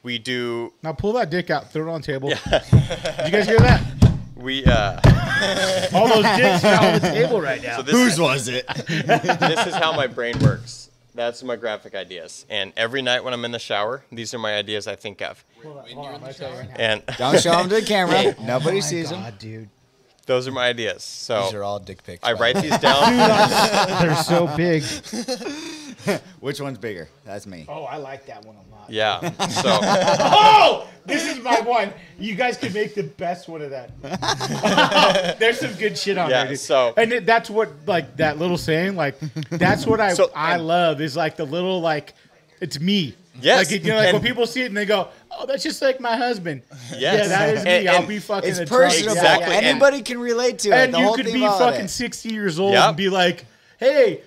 We do. Now pull that dick out, throw it on the table. Did you guys hear that? We All those dicks are on the table right now. so this was it? this is how my brain works. That's my graphic ideas. And every night when I'm in the shower, these are my ideas I think of. Hold on, I'm gonna tell you right now. And Don't show them to the camera. Nobody sees them. God, dude. those are my ideas. So These are all dick pics. I by write the way. these down. They're so big. Which one's bigger? That's me. Oh, I like that one a lot. Yeah. So Oh, this is my one. You guys could make the best one of that. There's some good shit on Yeah, there, dude. so- and that's what like that little saying, like that's what I So- I love is like the little like it's me. Yes. Like, you know, like And- when people see it and they go, "Oh, that's just like my husband." Yes. Yeah, that is me. And- I'll and be fucking It's a drunk. personable. Exactly. And- Anybody can relate to it. And The you whole could thing be about fucking it. 60 years old Yep. and be like, "Hey,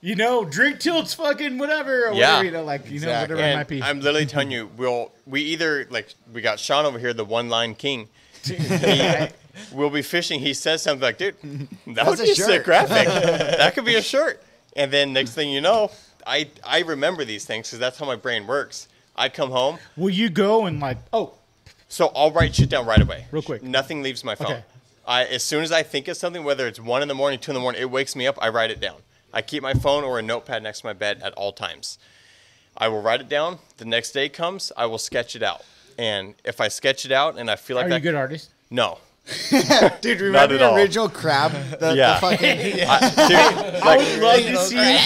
you know, drink till it's fucking whatever, or Yeah. whatever, you know, like you know, Exactly. whatever it and might be." I'm literally telling you, we either like we got Sean over here, the one line king. We'll be fishing. He says something like, "Dude, that would a be a shirt." sick graphic. That could be a shirt." And then next thing you know, I remember these things because that's how my brain works. I come home, Will you go and like, oh, so I'll write shit down right away. Real quick. Nothing leaves my phone. Okay. As soon as I think of something, whether it's 1 in the morning, 2 in the morning, it wakes me up. I write it down. I keep my phone or a notepad next to my bed at all times. I will write it down. The next day comes, I will sketch it out. And if I sketch it out and I feel like are you a good artist? no. Dude, Not remember at the all. original crab? The Yeah. fucking Dude, I like, would love to see.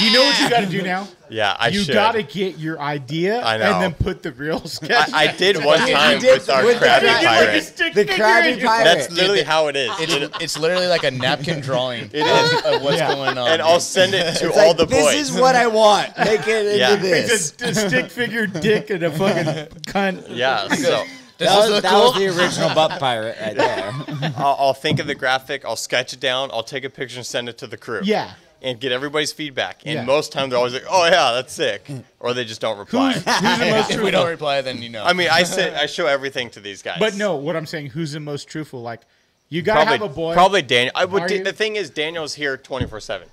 You know what you got to do now? yeah, I You should. got to get your idea I know. and then put the real sketch. I did one You time did with our with the Krabby crab- Pirate. the Krabby Pirate. That's literally how it is. It's literally like a napkin drawing It is. of what's Yeah. going on. And I'll send it to It's all like, the boys. This is what I want. Make it Yeah. into this. It's a stick figure dick and a fucking cunt. Yeah, so Does That this was, look that cool? was the original butt pirate right there. I'll think of the graphic, I'll sketch it down, I'll take a picture and send it to the crew. Yeah. And get everybody's feedback. And Yeah. most times they're always like, "Oh yeah, that's sick," or they just don't reply. Who's the most if we truthful? don't reply, then you know. I mean, I show everything to these guys. But no, what I'm saying, who's the most truthful? Like, you gotta have a boy. Probably Daniel. Are you? The thing is, Daniel's here 24/7.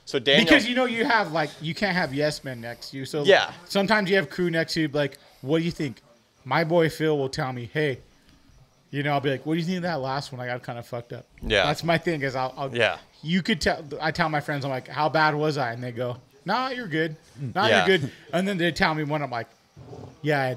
So Daniel, Because you know you have like you can't have yes men next to you. So Yeah. sometimes you have crew next to you. Like, what do you think? My boy Phil will tell me, hey, you know, I'll be like, what do you think of that last one? I got kind of fucked up. Yeah. That's my thing. Is I'll Yeah. You could tell. I tell my friends, I'm like, how bad was I? And they go, nah, you're good. Nah, Yeah. you're good. And then they tell me one. I'm like, yeah,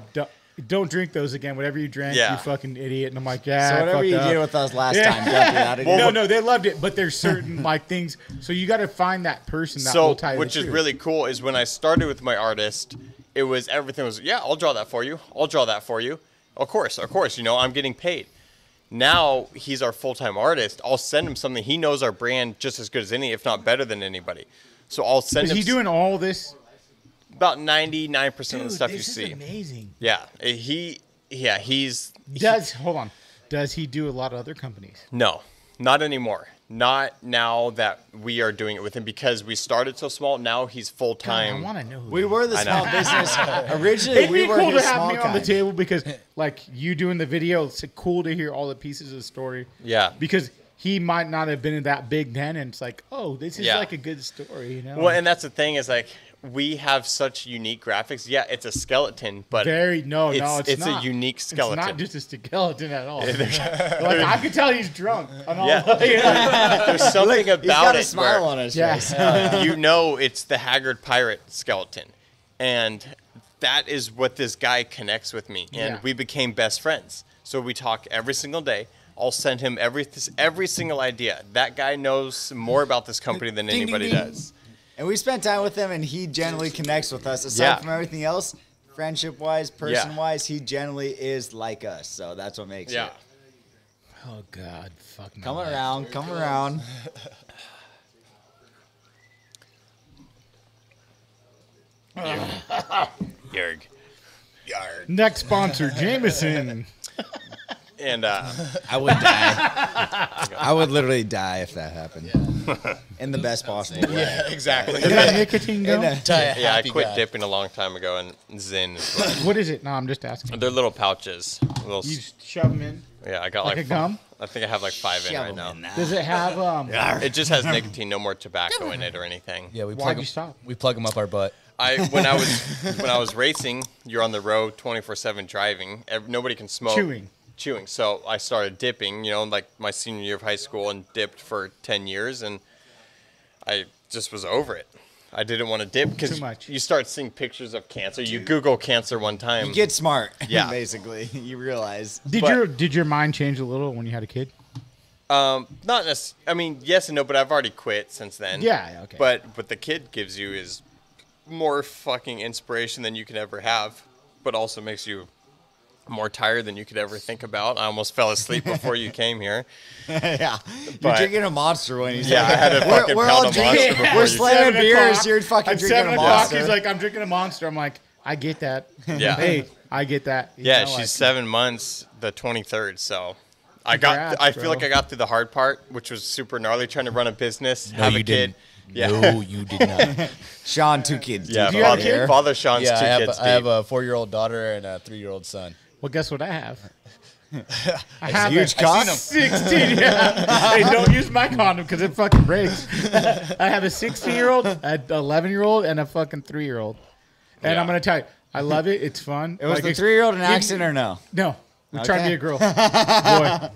don't drink those again. Whatever you drank, Yeah. you fucking idiot. And I'm like, yeah. So I whatever fucked you up. did with us last Yeah. time, don't do that again. No, they loved it, but there's certain like things. So you got to find that person that so will tell you which the is truth. really cool is when I started with my artist, it was everything was yeah, I'll draw that for you. I'll draw that for you. Of course. You know, I'm getting paid. Now he's our full-time artist. I'll send him something. He knows our brand just as good as any, if not better than anybody. So I'll send Is him he doing all this? about 99% of the stuff you this see. is amazing. Yeah, he's Hold on. Does he do a lot of other companies? no, not anymore. Not now that we are doing it with him because we started so small. Now he's full God, time. I want to know. Who We were the I small know. business. Originally, It'd we be were cool his to have small me on the kind. table because, like, you doing the video, it's cool to hear all the pieces of the story. Yeah. Because he might not have been that big then, and it's like, oh, this is Yeah. like a good story, you know? Well, and that's the thing is like we have such unique graphics. Yeah, it's a skeleton, but it's it's not. a unique skeleton. It's not just a skeleton at all. like I could tell he's drunk. And all, Yeah. you know? There's something He's got about a it smile where on his Yeah. face. you know it's the Haggrad pirate skeleton, and that is what this guy connects with me, and Yeah. we became best friends. So we talk every single day. I'll send him every single idea. That guy knows more about this company than anybody does. And we spent time with him, and he generally connects with us. Aside from everything else, friendship-wise, person-wise, he generally is like us. So that's what makes it. Oh, God. Fuck my Come life. around. Come around. Yarg. Next sponsor, Jameson. And I would die. I would literally die if that happened. In the best possible way. Yeah, exactly. Is that nicotine gum? I quit dipping a long time ago, and Zyn is like, What is it? No, I'm just asking. they're little pouches. Little, You shove them in. yeah, I got like like a gum? I think I have like 5 in Shove right 'em now. in that. Does it have It just has nicotine, no more tobacco in it or anything. Yeah, we Why'd plug you 'em- stop? We plug them up our butt. When I was racing, you're on the road 24/7 driving. Nobody can smoke. Chewing. So I started dipping, like my senior year of high school, and dipped for 10 years, and I just was over it. I didn't want to dip because Too much. you start seeing pictures of cancer. You Google cancer one time. You get smart. Yeah. Basically, you realize. Did your mind change a little when you had a kid? Not necessarily. I mean, yes and no, but I've already quit since then. Yeah, okay. But what the kid gives you is more fucking inspiration than you could ever have, but also makes you more tired than you could ever think about. I almost fell asleep before you came here. Yeah. You're But- drinking a Monster when he's Yeah, I had a fucking we're pound all of drinking. Monster before We're you slamming 7 beers. o'clock. You're fucking At drinking 7 a o'clock, Monster. he's like, I'm drinking a Monster. I'm like, I get that. Yeah. Hey, I get that. You Yeah, know, she's like, 7 months, the 23rd. So Congrats, I feel bro. like I got through the hard part, which was super gnarly, trying to run a business, have a you kid. didn't. Yeah. No, you did not. Sean, 2 kids. Yeah, Do you have father, a kid? father Sean's Yeah, 2 I kids have deep. a 4-year-old daughter and a 3-year-old son. Well, guess what I have? I have Huge a cock. 16. Yeah. Hey, don't use my condom because it fucking breaks. I have a 16-year-old, an 11-year-old, and a fucking 3-year-old. And Yeah. I'm gonna tell you, I love it. It's fun. It was Like, the it's- 3-year-old an accident or no? No, we're trying to Okay. be a girl. Boy.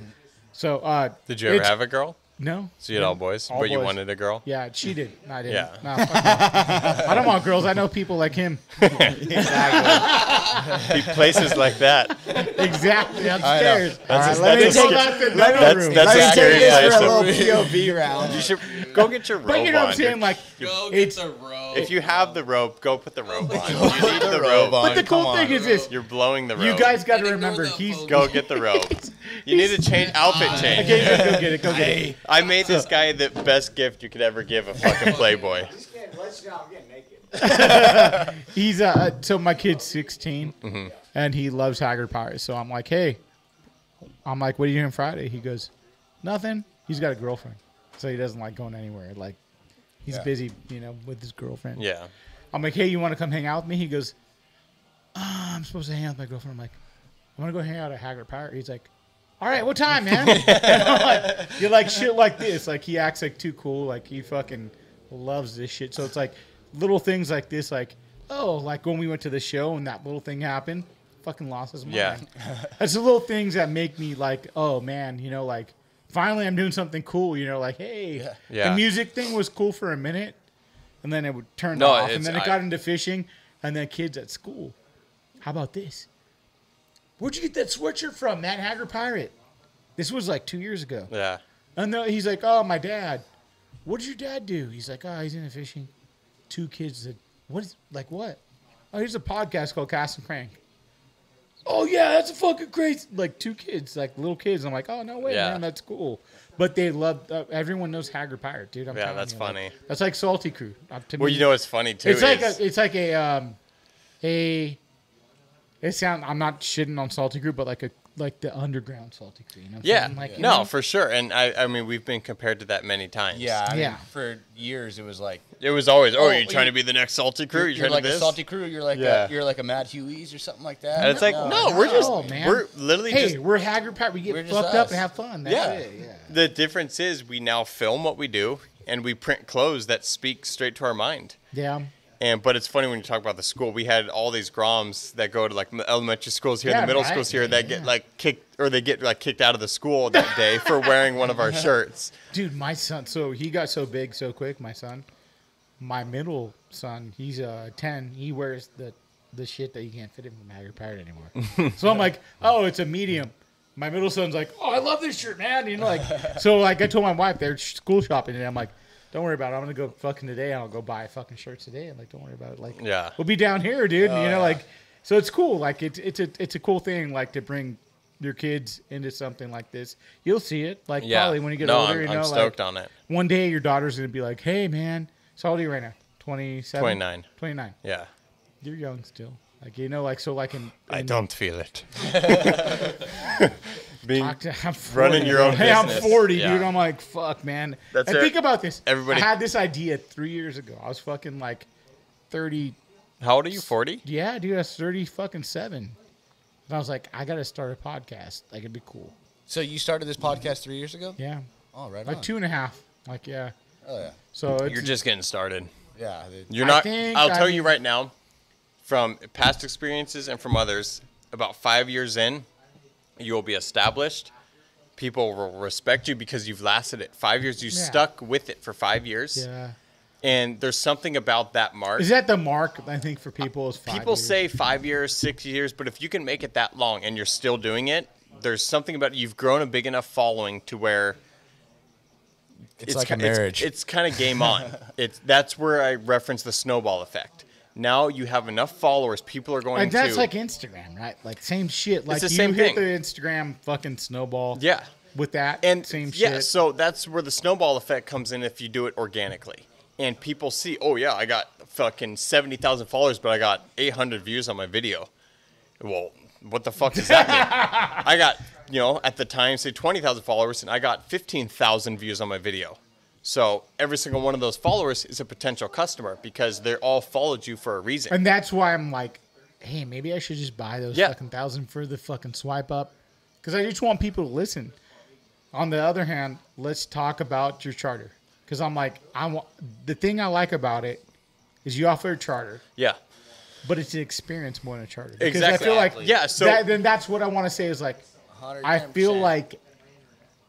So, Did you ever it's- have a girl? No. So you had all boys, All but you boys. wanted a girl? Yeah, she did. I didn't. Yeah. Nah, fuck that. I don't want girls. I know people like him. Be places like that. Exactly. I'm scared. That's let me a take- scary- Let me that's Let a me take scary this place. for a little POV round. You should go get your robe But you know what I'm on. saying? Like, Go it's. get the rope. If you have the rope, go put the rope on. You need the rope. But the cool Come thing on. is this. You're blowing the rope. You guys got to Ignore remember, that he's. phone. go get the rope. You need to change outfit change. Okay, go get it. Go get it. I made this guy the best gift you could ever give a fucking Playboy. He's so my kid's 16, and he loves Haggrad Pirates. So I'm like, hey, what are you doing Friday? He goes, nothing. He's got a girlfriend, so he doesn't like going anywhere. Like, he's busy, with his girlfriend. Yeah. I'm like, hey, you want to come hang out with me? He goes, I'm supposed to hang out with my girlfriend. I'm like, I want to go hang out at Haggrad Pirate. He's like, all right, what time, man? And I'm like, you're like shit like this. Like, he acts like too cool. Like, he fucking loves this shit. So it's like little things like this, like, oh, like when we went to the show and that little thing happened, fucking lost his mind. Yeah. It's the little things that make me like, oh man, like finally I'm doing something cool, like, hey, Yeah. the music thing was cool for a minute and then it would turn No, off and it's- then it got into fishing and then kids at school. How about this? Where'd you get that sweatshirt from, man? Haggrad Pirate. This was like 2 years ago. Yeah. And then he's like, oh, my dad. What did your dad do? He's like, oh, he's into fishing. 2 kids said, what? Oh, here's a podcast called Cast and Crank. Oh, yeah, that's a fucking crazy. Like 2 kids, like little kids. I'm like, oh, no way, Yeah. man, that's cool. But they love, everyone knows Haggrad Pirate, dude. I'm Yeah, telling that's you, funny. Like, that's like Salty Crew. To Well, me. you know what's funny too It's like is I'm not shitting on Salty Crew, but like the underground Salty Crew. You know what I'm yeah, saying? Like, you no, know? for sure. And I mean, we've been compared to that many times. Yeah, I mean, Yeah. for years it was like It was always, Oh, you're trying you- to be the next Salty Crew. you're trying like to a this. salty crew. You're like Yeah. you're like a Mad Huey's or something like that. And it's like, no, we're just, man. we're literally Hey, just. we're Haggrad Pirate. We We're get just fucked up us. and have fun. That's Yeah. it. Yeah. The difference is we now film what we do and we print clothes that speak straight to our mind. Yeah. But it's funny when you talk about the school. We had all these groms that go to like elementary schools here, Yeah, the middle right. schools here that get like kicked or they get like kicked out of the school that day for wearing one of our shirts. Dude, my son, so he got so big so quick, my son. My middle son, he's 10. He wears the shit that you can't fit him from Haggrad Pirate anymore. So I'm like, oh, it's a medium. My middle son's like, oh, I love this shirt, man. So like I told my wife, they're school shopping, and I'm like, don't worry about it. I'm gonna go fucking today. I'll go buy fucking shirts today. I'm like, don't worry about it. Like, Yeah. we'll be down here, dude. Like, so it's cool. Like, it's a cool thing. Like to bring your kids into something like this. You'll see it. Like probably when you get older. I'm stoked on it. One day your daughter's gonna be like, hey man, so how old are you right now? 27? 29. 29. Yeah. You're young still. Like, you know, like, so like I don't feel it. I'm 40, running your own Hey, I'm business. 40, Yeah. dude. I'm like, fuck, man. That's and it. think about this. Everybody- I had this idea 3 years ago. I was fucking like 30. How old are you? 40? Yeah, dude, I was 30 fucking 7. And I was like, I got to start a podcast. Like, it'd be cool. So you started this podcast 3 years ago? Yeah. Oh, right Like on. 2.5. Like, yeah. Oh, yeah. So it's, You're just getting started. Yeah. You're I not. think I'll tell I'm- you right now, from past experiences and from others, about 5 years in, you will be established. People will respect you because you've lasted it 5 years. You Yeah. stuck with it for 5 years, yeah. and there's something about that mark. Is that the mark, I think, for people is 5 People years? say 5 years, 6 years, but if you can make it that long and you're still doing it, there's something about it. You've grown a big enough following to where It's like a marriage. It's kind of game on. That's where I reference the snowball effect. Now you have enough followers. People are going And that's to. like Instagram, right? Like, same shit. Like, the you same hit thing. the Instagram fucking snowball. Yeah. With that And same yeah, shit. so that's where the snowball effect comes in if you do it organically. And people see, oh yeah, I got fucking 70,000 followers, but I got 800 views on my video. Well, what the fuck does that mean? I got, at the time, say 20,000 followers, and I got 15,000 views on my video. So every single one of those followers is a potential customer because they're all followed you for a reason. And that's why I'm like, hey, maybe I should just buy those Yeah. fucking 1,000 for the fucking swipe up. Because I just want people to listen. On the other hand, let's talk about your charter. Because I'm like, the thing I like about it is you offer a charter, Yeah. but it's an experience more than a charter. Because Exactly. I feel like Yeah, so- then that's what I want to say is like, I feel 110%. like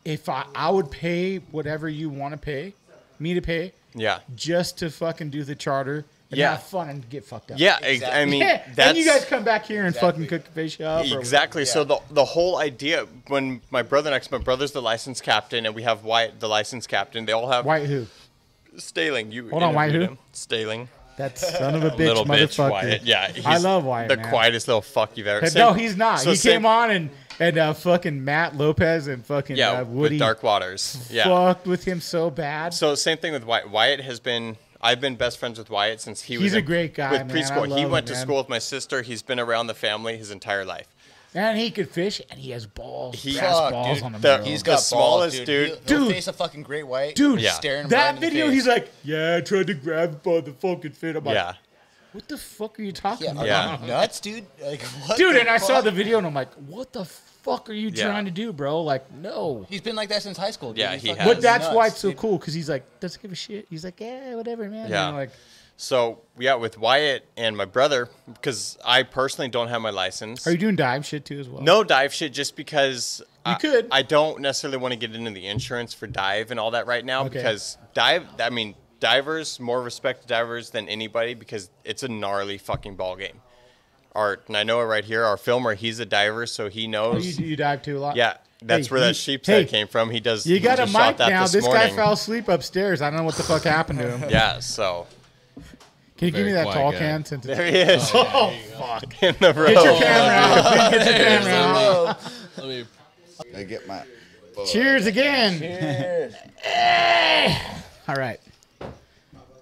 if I would pay whatever you want to pay, me to pay, Yeah. just to fucking do the charter and Yeah. have fun and get fucked up. Yeah, Exactly. I mean, Yeah, that's... and you guys come back here and Exactly. fucking cook the fish up. or- Exactly. So the whole idea, when my brother's the license captain, and we have Wyatt, the license captain. They all have White who? Staling. You Hold on, Wyatt interviewed who? him. Staling. That son of a bitch, Little bitch, motherfucker. Wyatt. Yeah, I love Wyatt, The man. quietest little fuck you've ever seen. No, he's not. So he same- came on and fucking Matt Lopez and fucking Woody with Dark Waters. Yeah. fucked with him so bad. So same thing with Wyatt. I've been best friends with Wyatt since he was He's a great guy, with man. I preschool. He love went him, to man. school with my sister. He's been around the family his entire life. And he could fish, and he has balls. He- brass Fuck, balls dude. on him. The- bro. He's the got smallest balls, dude. He'll Dude. face a fucking great white. Dude, Yeah. staring him that right in the video, face. he's like, yeah, I tried to grab by the fucking fin. I'm like, Yeah. what the fuck are you talking Yeah, about? Yeah. are you nuts, dude? Like, what Dude, the and I saw fuck? the video, and I'm like, what the fuck are you Yeah. trying to do, bro? Like, no. He's been like that since high school. Dude. Yeah, He's he fucking has. But that's nuts, why it's so dude. cool, because he's like, doesn't give a shit. He's like, yeah, whatever, man. Yeah. And I'm like, So yeah, with Wyatt and my brother, because I personally don't have my license. are you doing dive shit too as well? No dive shit, just because You could. I don't necessarily want to get into the insurance for dive and all that right now Okay. because divers, more respect to divers than anybody because it's a gnarly fucking ball game. And I know it right here, our filmer, he's a diver, so he Oh, knows. you dive too a lot? Yeah, that's Hey, where you- that sheep's hey, head came from. He does. You he got a just shot mic that now. This guy morning. fell asleep upstairs. I don't know what the fuck happened to him. Yeah, so Can you give me Very that quiet tall guy. can? Since there he is. oh, fuck. In the road. Get your camera out. Please get your camera out. Let me. I get my. Cheers again. Cheers. All right.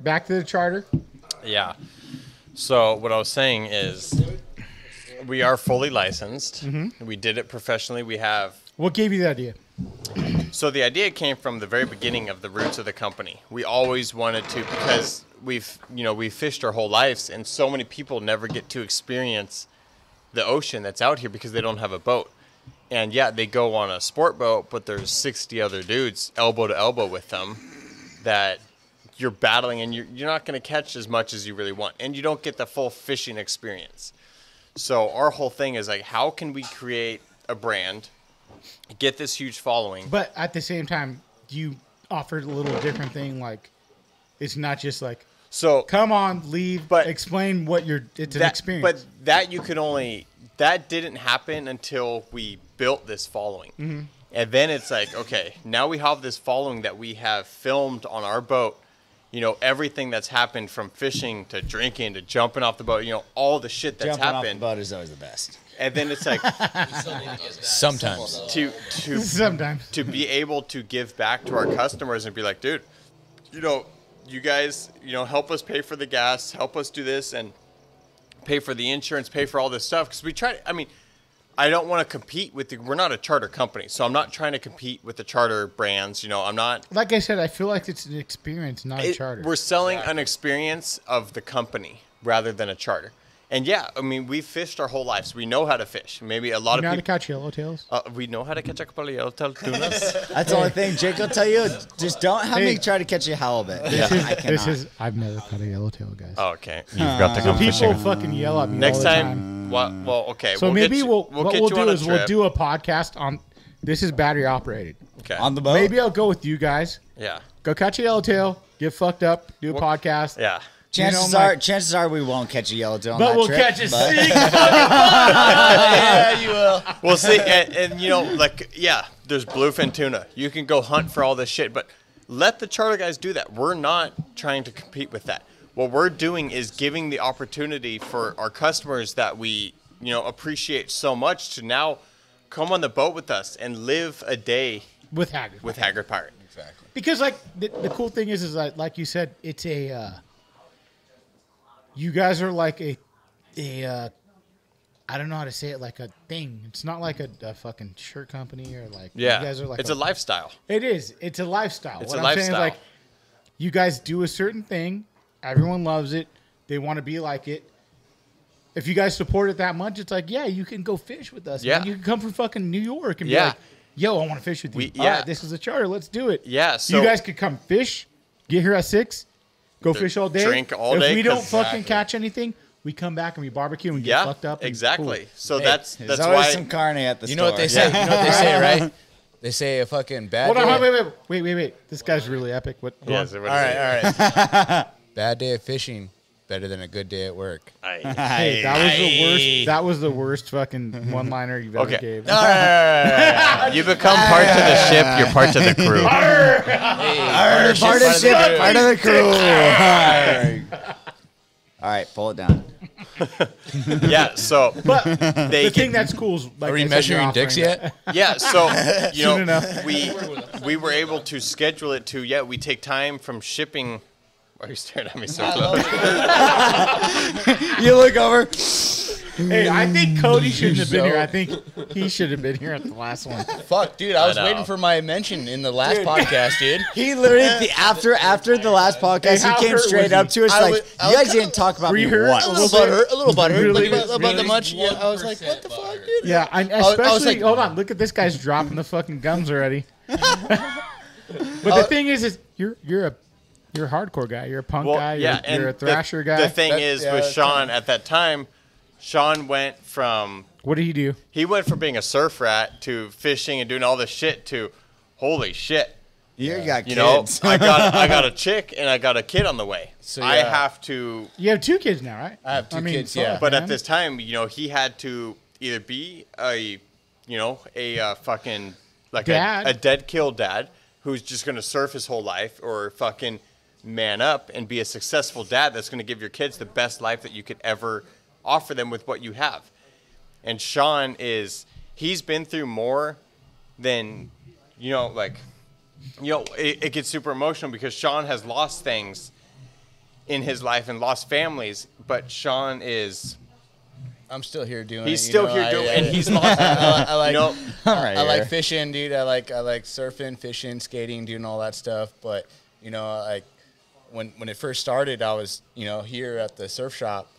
Back to the charter. Yeah. So what I was saying is, we are fully licensed. Mm-hmm. We did it professionally. We have. What gave you the idea? So the idea came from the very beginning of the roots of the company. We always wanted to because we've fished our whole lives, and so many people never get to experience the ocean that's out here because they don't have a boat. And yeah, they go on a sport boat, but there's 60 other dudes elbow to elbow with them that you're battling, and you're not going to catch as much as you really want, and you don't get the full fishing experience. So our whole thing is like, how can we create a brand, get this huge following? But at the same time, you offered a little different thing. Like, it's not just like, So come on, leave, But- explain what it's an experience. But that that didn't happen until we built this following. Mm-hmm. And then it's like, okay, now we have this following that we have filmed on our boat you know, everything that's happened from fishing to drinking to jumping off the boat, you know, all the shit that's Jumping off the happened. boat is always the best. And then it's like Sometimes. Sometimes. to be able to give back to our customers and be like, dude, you know, you guys, you know, help us pay for the gas, help us do this and pay for the insurance, pay for all this stuff. Because we try, I mean, I don't want to compete with we're not a charter company, so I'm not trying to compete with the charter brands. You know, I'm not. Like I said, I feel like it's an experience, not a charter. We're selling an experience of the company rather than a charter. And yeah, I mean, we've fished our whole lives. We know how to fish. Maybe a lot You know of how to people. catch yellowtails? We know how to catch a couple of yellowtail tunas. That's the only thing Jake will tell you. Just don't have me try to catch a halibut. I cannot. I've never caught a yellowtail, guys. Oh, okay, you've got to So come people fishing. fucking yell at me Next all the time, well, okay. So we'll maybe get you, what get we'll you do on a is we'll trip. do a podcast on. This is battery operated. Okay. On the boat? Maybe I'll go with you guys. Yeah. Go catch a yellowtail. Get fucked up. Do a podcast. Yeah. Chances are we won't catch a yellowtail on But that we'll trip, catch a but- sick. Yeah, you will. Well, see, and you know, like, yeah, there's bluefin tuna. You can go hunt for all this shit, but let the charter guys do that. We're not trying to compete with that. What we're doing is giving the opportunity for our customers that we, you know, appreciate so much to now come on the boat with us and live a day with Haggrad. with Haggrad Pirate. Exactly. Because like the cool thing is like you said, it's a. You guys are like a I don't know how to say it, like a thing. It's not like a fucking shirt company or like. Yeah, You guys are like it's a lifestyle. It is. It's a lifestyle. It's what a I'm saying is lifestyle. like, you guys do a certain thing. Everyone loves it. They want to be like it. If you guys support it that much, it's like, yeah, you can go fish with us. Yeah. Man. You can come from fucking New York and be Yeah. like, yo, I want to fish with you. We- All yeah. right, this is a charter. Let's do it. Yeah, so you guys could come fish, get here at 6, go fish all day. drink all if day, we don't 'cause- fucking catch anything, we come back and we barbecue and get yeah, fucked up. And exactly. cool. So Hey, that's There's that's always why. some carne at the You store. know what they say? You know what they say, right? They say a fucking bad Hold day. on, wait. This guy's really epic. What? go Yeah, on. so what All is it? right. Bad day of fishing, better than a good day at work. Hey, that was the worst. That was the worst fucking one-liner you've ever Okay. gave. You become part of the ship. You're part of the crew. Part of the ship, part of the crew. All right, pull it down. Yeah. So But they the thing can, that's cool is, like Are we I said, measuring you're dicks offering yet? yeah. So you Soon know enough. we were able to schedule it to we take time from shipping. Why are you staring at me so close? You look over. Hey, I think Cody shouldn't have been here. I think he should have been here at the last one. Fuck, dude, I was know. waiting for my mention in the last podcast, dude. He literally, after the last podcast, how he came hurt straight was up he? to us I like, was- I you was guys didn't talk about Were me you hurt? once. A little butthurt, Really? about the much. Yeah, I was like, what the fuck, dude? Yeah, and was especially like- hold on. Look at this guy's dropping the fucking gums already. But the thing is you're a hardcore guy. You're a punk guy. You're a thrasher guy. The thing That- is yeah, with that's Sean at that time, Sean went from What do you do? he went from being a surf rat to fishing and doing all this shit to holy shit. You got You know, kids. I got a chick and I got a kid on the way. So, I yeah. have to. You have 2 kids now, right? I have 2 kids, yeah. But man. at this time, you know, he had to either be a fucking like Dad. a dead kill dad who's just gonna surf his whole life, or fucking man up and be a successful dad that's gonna give your kids the best life that you could ever offer them with what you have. And Sean he's been through more than, you know, like, you know, it gets super emotional because Sean has lost things in his life and lost families, but Sean I'm still here doing he's it. still here doing and he's lost. I like, You know, Right I like here. fishing, dude. I like surfing, fishing, skating, doing all that stuff. But you know, like when it first started, I was here at the surf shop,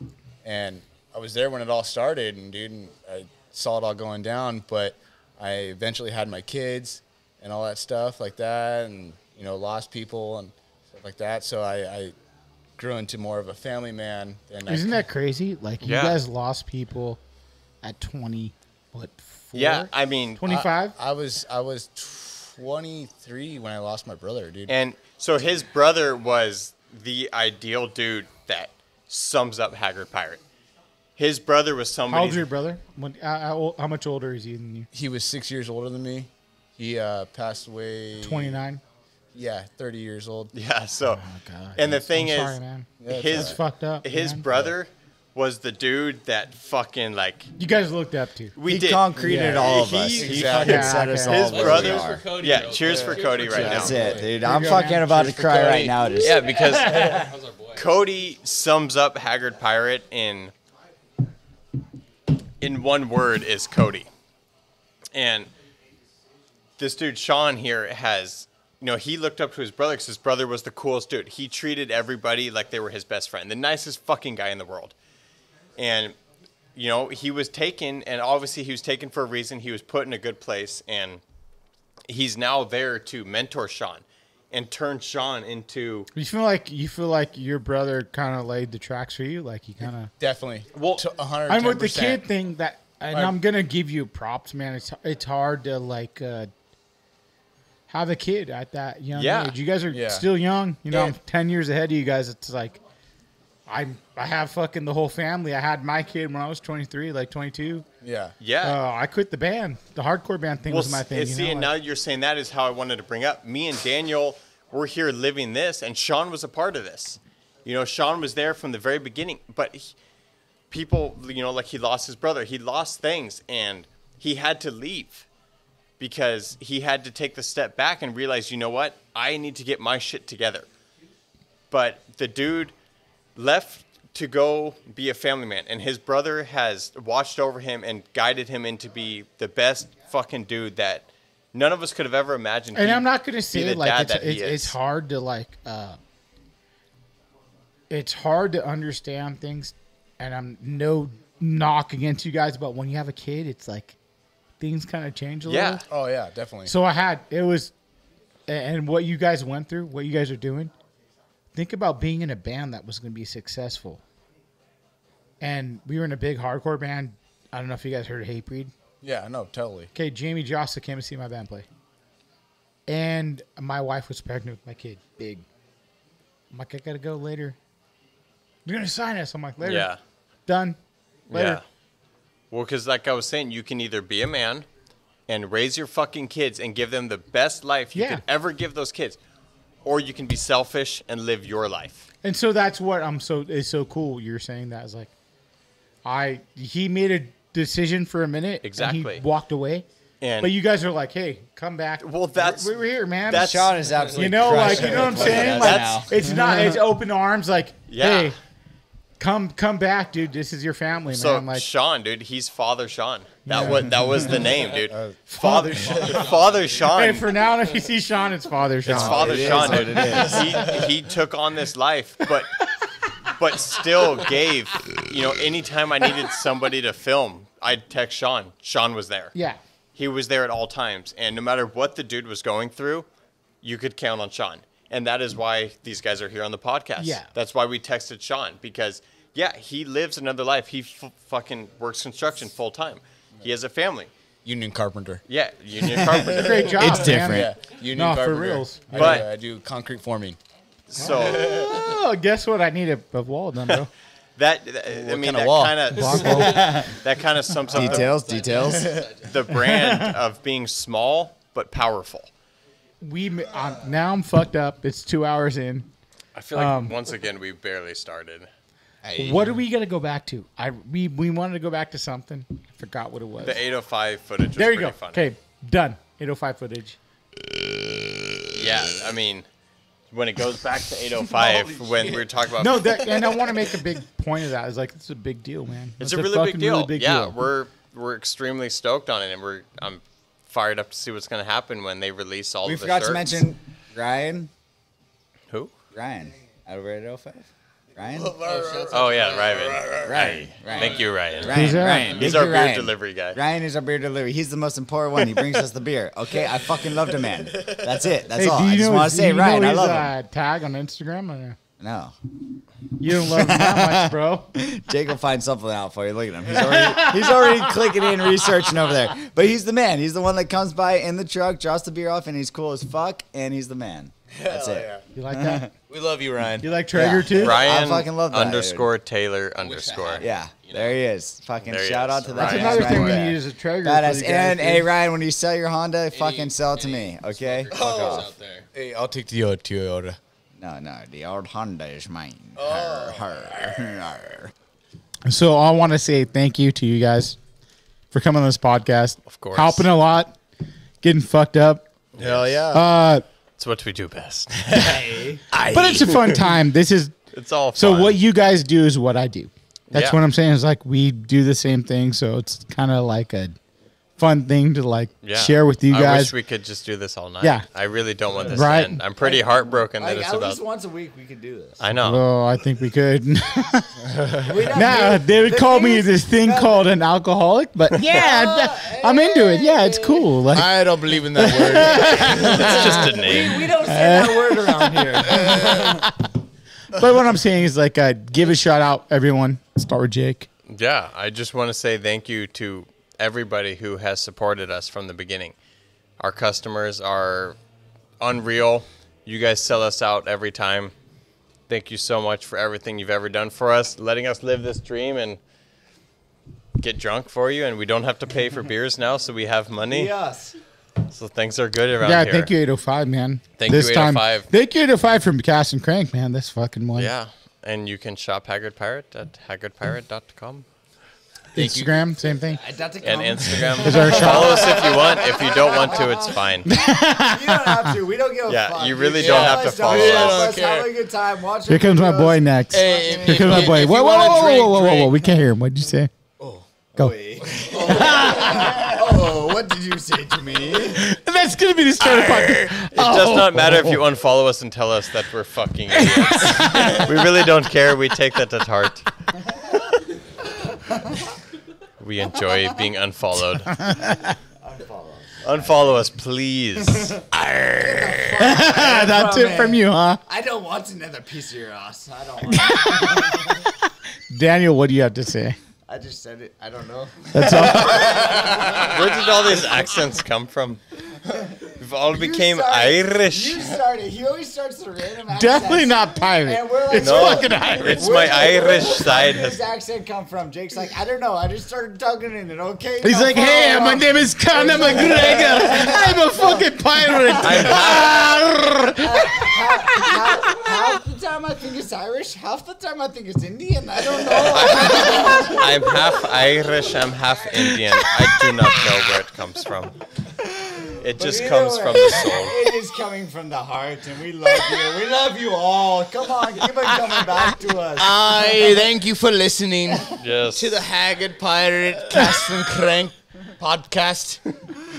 and I was there when it all started, and I saw it all going down. But I eventually had my kids and all that stuff like that, and lost people and stuff like that. So I grew into more of a family man. And Isn't that crazy? Like you Yeah. guys lost people at 20, what? 4? yeah, I mean, 25. I was 23 when I lost my brother, dude. and so his brother was the ideal dude that sums up Haggrad Pirate. His brother was somebody. How old's your brother? How much older is he than you? He was 6 years older than me. He passed away. 29. Yeah, 30 years old. Yeah. So, Oh, God. and the thing I'm is, sorry, man. his It's fucked up. his man. brother was the dude that fucking like You guys looked up to. we He did. concreted Yeah. all of He- us. he He fucking fucking set us all His where we brothers are. for Cody. Yeah, real cheers quick. for Cody right That's now. it, dude. Here I'm you go, fucking man. about Cheers to for cry Cody. right now. Just Yeah, because How's our boy? Cody sums up Haggrad Pirate in one word is Cody. And this dude Sean here has, he looked up to his brother because his brother was the coolest dude. He treated everybody like they were his best friend, the nicest fucking guy in the world. And he was taken, and obviously he was taken for a reason. He was put in a good place, and he's now there to mentor Sean and turn Sean into. You feel like your brother kind of laid the tracks for you, like he kind of. Definitely. Well, 110%. I'm with the kid thing that, and Right. I'm gonna give you props, man. It's hard to have a kid at that young age. You guys are Yeah. still young. I'm Yeah. 10 years ahead of you guys. It's like I have fucking the whole family. I had my kid when I was 23, like 22. Yeah. Yeah. I quit the band. The hardcore band thing was my thing. See, and now you're saying that is how I wanted to bring up. Me and Daniel were here living this, and Sean was a part of this. Sean was there from the very beginning, but people, like he lost his brother, he lost things, and he had to leave because he had to take the step back and realize, you know what, I need to get my shit together. But the dude left to go be a family man, and his brother has watched over him and guided him into be the best fucking dude that none of us could have ever imagined. And I'm not gonna say the like dad that he it's is. hard to it's hard to understand things, and I'm no knock against you guys, but when you have a kid, it's like things kind of change a Yeah. little. Oh, yeah, definitely. So and what you guys went through, what you guys are doing. Think about being in a band that was going to be successful. And we were in a big hardcore band. I don't know if you guys heard of Hatebreed. Yeah, no, totally. Okay, Jamie Jossa came to see my band play. And my wife was pregnant with my kid. Big. I'm like, I got to go later. You're going to sign us. I'm like, later. Yeah. Done. Later. Yeah. Well, because like I was saying, you can either be a man and raise your fucking kids and give them the best life you Yeah. could ever give those kids, or you can be selfish and live your life. And so that's what it's so cool. You're saying that is like, he made a decision for a minute. Exactly. And he walked away. And But you guys are like, hey, come back. Well, that's- we're here, man. that's- Sean is absolutely. you know, like, crushing you know what I'm it. saying? That's- Like, it's not, it's open arms. Like, Yeah. hey, come back, dude. This is your family, so man. Like, Sean, dude, he's Father Sean. That Yeah. that was the name, dude. Father Sean. hey, for now, if you see Sean, it's Father Sean. It's Father It is Sean, what dude. it is. He took on this life, but still gave. Anytime I needed somebody to film, I'd text Sean. Sean was there. Yeah. He was there at all times, and no matter what the dude was going through, you could count on Sean. And that is why these guys are here on the podcast. Yeah. That's why we texted Sean, because, yeah, he lives another life. He fucking works construction full time. He has a fammy. Union carpenter. Yeah, union carpenter. Great job. It's man. different. Yeah, union No, for carpenter. reals. But- I do concrete forming. So Oh, guess what? I need a wall done, bro. that kinda wall? that kind of sums up Details. the brand of being small but powerful. Now I'm fucked up. It's 2 hours in. I feel like once again we barely started. What are we gonna go back to? We wanted to go back to something. I forgot what it was. The 805 footage was There you pretty go. funny. Okay, done. 805 footage. Yeah, I mean, when it goes back to 805, when we were talking about No, and I want to make a big point of that. It's like, it's a big deal, man. it's It's a really big fucking deal. Yeah, deal. we're extremely stoked on it, and I'm fired up to see what's going to happen when they release all We of the forgot shirts. to mention Ryan. Who? Ryan. Out of 805. Ryan. Oh yeah, Ryan. Ryan. Thank you, Ryan. Who's that? Ryan. He's Thank our you, beer Ryan. delivery guy. Ryan is our beer delivery. He's the most important one. He brings us the beer. Okay, I fucking love the man. That's it. That's Hey, all. do I you just know want his- to say, do you Ryan, know I his, love him. tag on Instagram? Or No, you don't love him that much, bro. Jake will find something out for you. Look at him. He's already clicking in, researching over there. But he's the man. He's the one that comes by in the truck, drops the beer off, and he's cool as fuck. And he's the man. That's it. You like that? We love you, Ryan. You like Traeger Yeah. too? Ryan I fucking love that, _Taylor _ Yeah. You know? There he is. Fucking There he shout is. out to that. That's Ryan. man another right thing we there. need is a trigger. Badass. And hey, Ryan, when you sell your Honda, fucking sell it to Any me, okay? smoker Fuck smokers off. out there. Hey, I'll take the Toyota. No, the old Honda is mine. So I want to say thank you to you guys for coming on this podcast. Of course. Helping a lot, getting fucked up. Hell yeah. It's what we do best. But it's a fun time. This is It's all fun. so what you guys do is what I do. That's Yeah. what I'm saying. Is like we do the same thing, so it's kind of like a fun thing to like share with you I guys. wish we could just do this all night. Yeah. I really don't want this Right. to end. I'm pretty heartbroken that Like, it's at about. least once a week we could do this. I know. Oh, I think we could. We don't Nah, do- they would the call thing me is- this thing called an alcoholic, but yeah, I'm into it. Yeah, it's cool. Like, I don't believe in that word. It's just a name. We don't say that word around here. but what I'm saying is like, give a shout out, everyone. Start with Jake. Yeah, I just want to say thank you to everybody who has supported us from the beginning. Our customers are unreal. You guys sell us out every time. Thank you so much for everything you've ever done for us, letting us live this dream and get drunk for you. And we don't have to pay for beers now, so we have money. Yes. So things are good around Yeah, here. thank you 805, man. Thank you, 805. Thank you 805 from Cast and Crank, man. This fucking one. Yeah, and you can shop Haggrad Pirate at haggardpirate.com. Instagram, same thing. And Instagram. Is there a shop? Follow us if you want. If you don't want to, it's fine. You don't have to. We don't give a Yeah, fuck. you really Just don't follow have to us, follow don't us. stop Have a good time. Watch Here our comes my videos. boy next. Hey, Here comes my boy. if Whoa, you whoa, wanna whoa, drink, whoa, whoa, whoa, whoa. drink. We can't hear him. What'd you say? Go. Wait. Oh, what did you say to me? That's going to be the start of podcast. It does not matter if you unfollow us and tell us that we're fucking idiots. We really don't care. We take that at heart. We enjoy being unfollowed. Unfollow us, please. That's it from you, huh? I don't want another piece of your ass. I don't want Daniel, what do you have to say? I just said it. I don't know. That's all. Where did all these accents come from? We've all became Irish. You started. He always starts the random accents. Definitely not pirate. And we're like, It's No, fucking Irish. it's my Irish side. Where does this accent come from? Jake's like, I don't know. I just started tugging in it. Okay. He's now like, follow hey, my along." name is Conor McGregor. I'm a fucking pirate. Half the time I think it's Irish. Half the time I think it's Indian. I don't know. I'm half Irish, I'm half Indian. I do not know where it comes from. It just Either comes way, from the soul. It is coming from the heart, and we love you. We love you all. Come on, keep on coming back to us. I thank you for listening Yes. to the Haggard Pirate Cast and Crank podcast.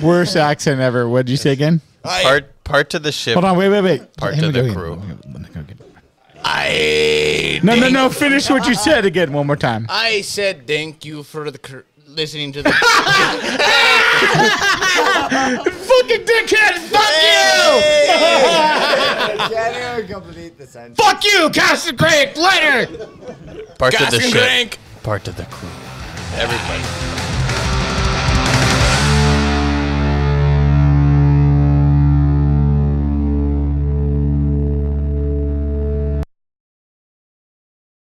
Worst accent ever. What'd you say again? Part to the ship. Hold on, wait. Part Let to me the go again. crew. Let me go again. I No. Finish what you said again one more time. I said thank you for listening to the Fucking dickhead! Fuck Can't even complete the sentence. you! Fuck you, Cast and Crank! Later! Part to Cast the and ship. Crank. Part to the crew. Everybody.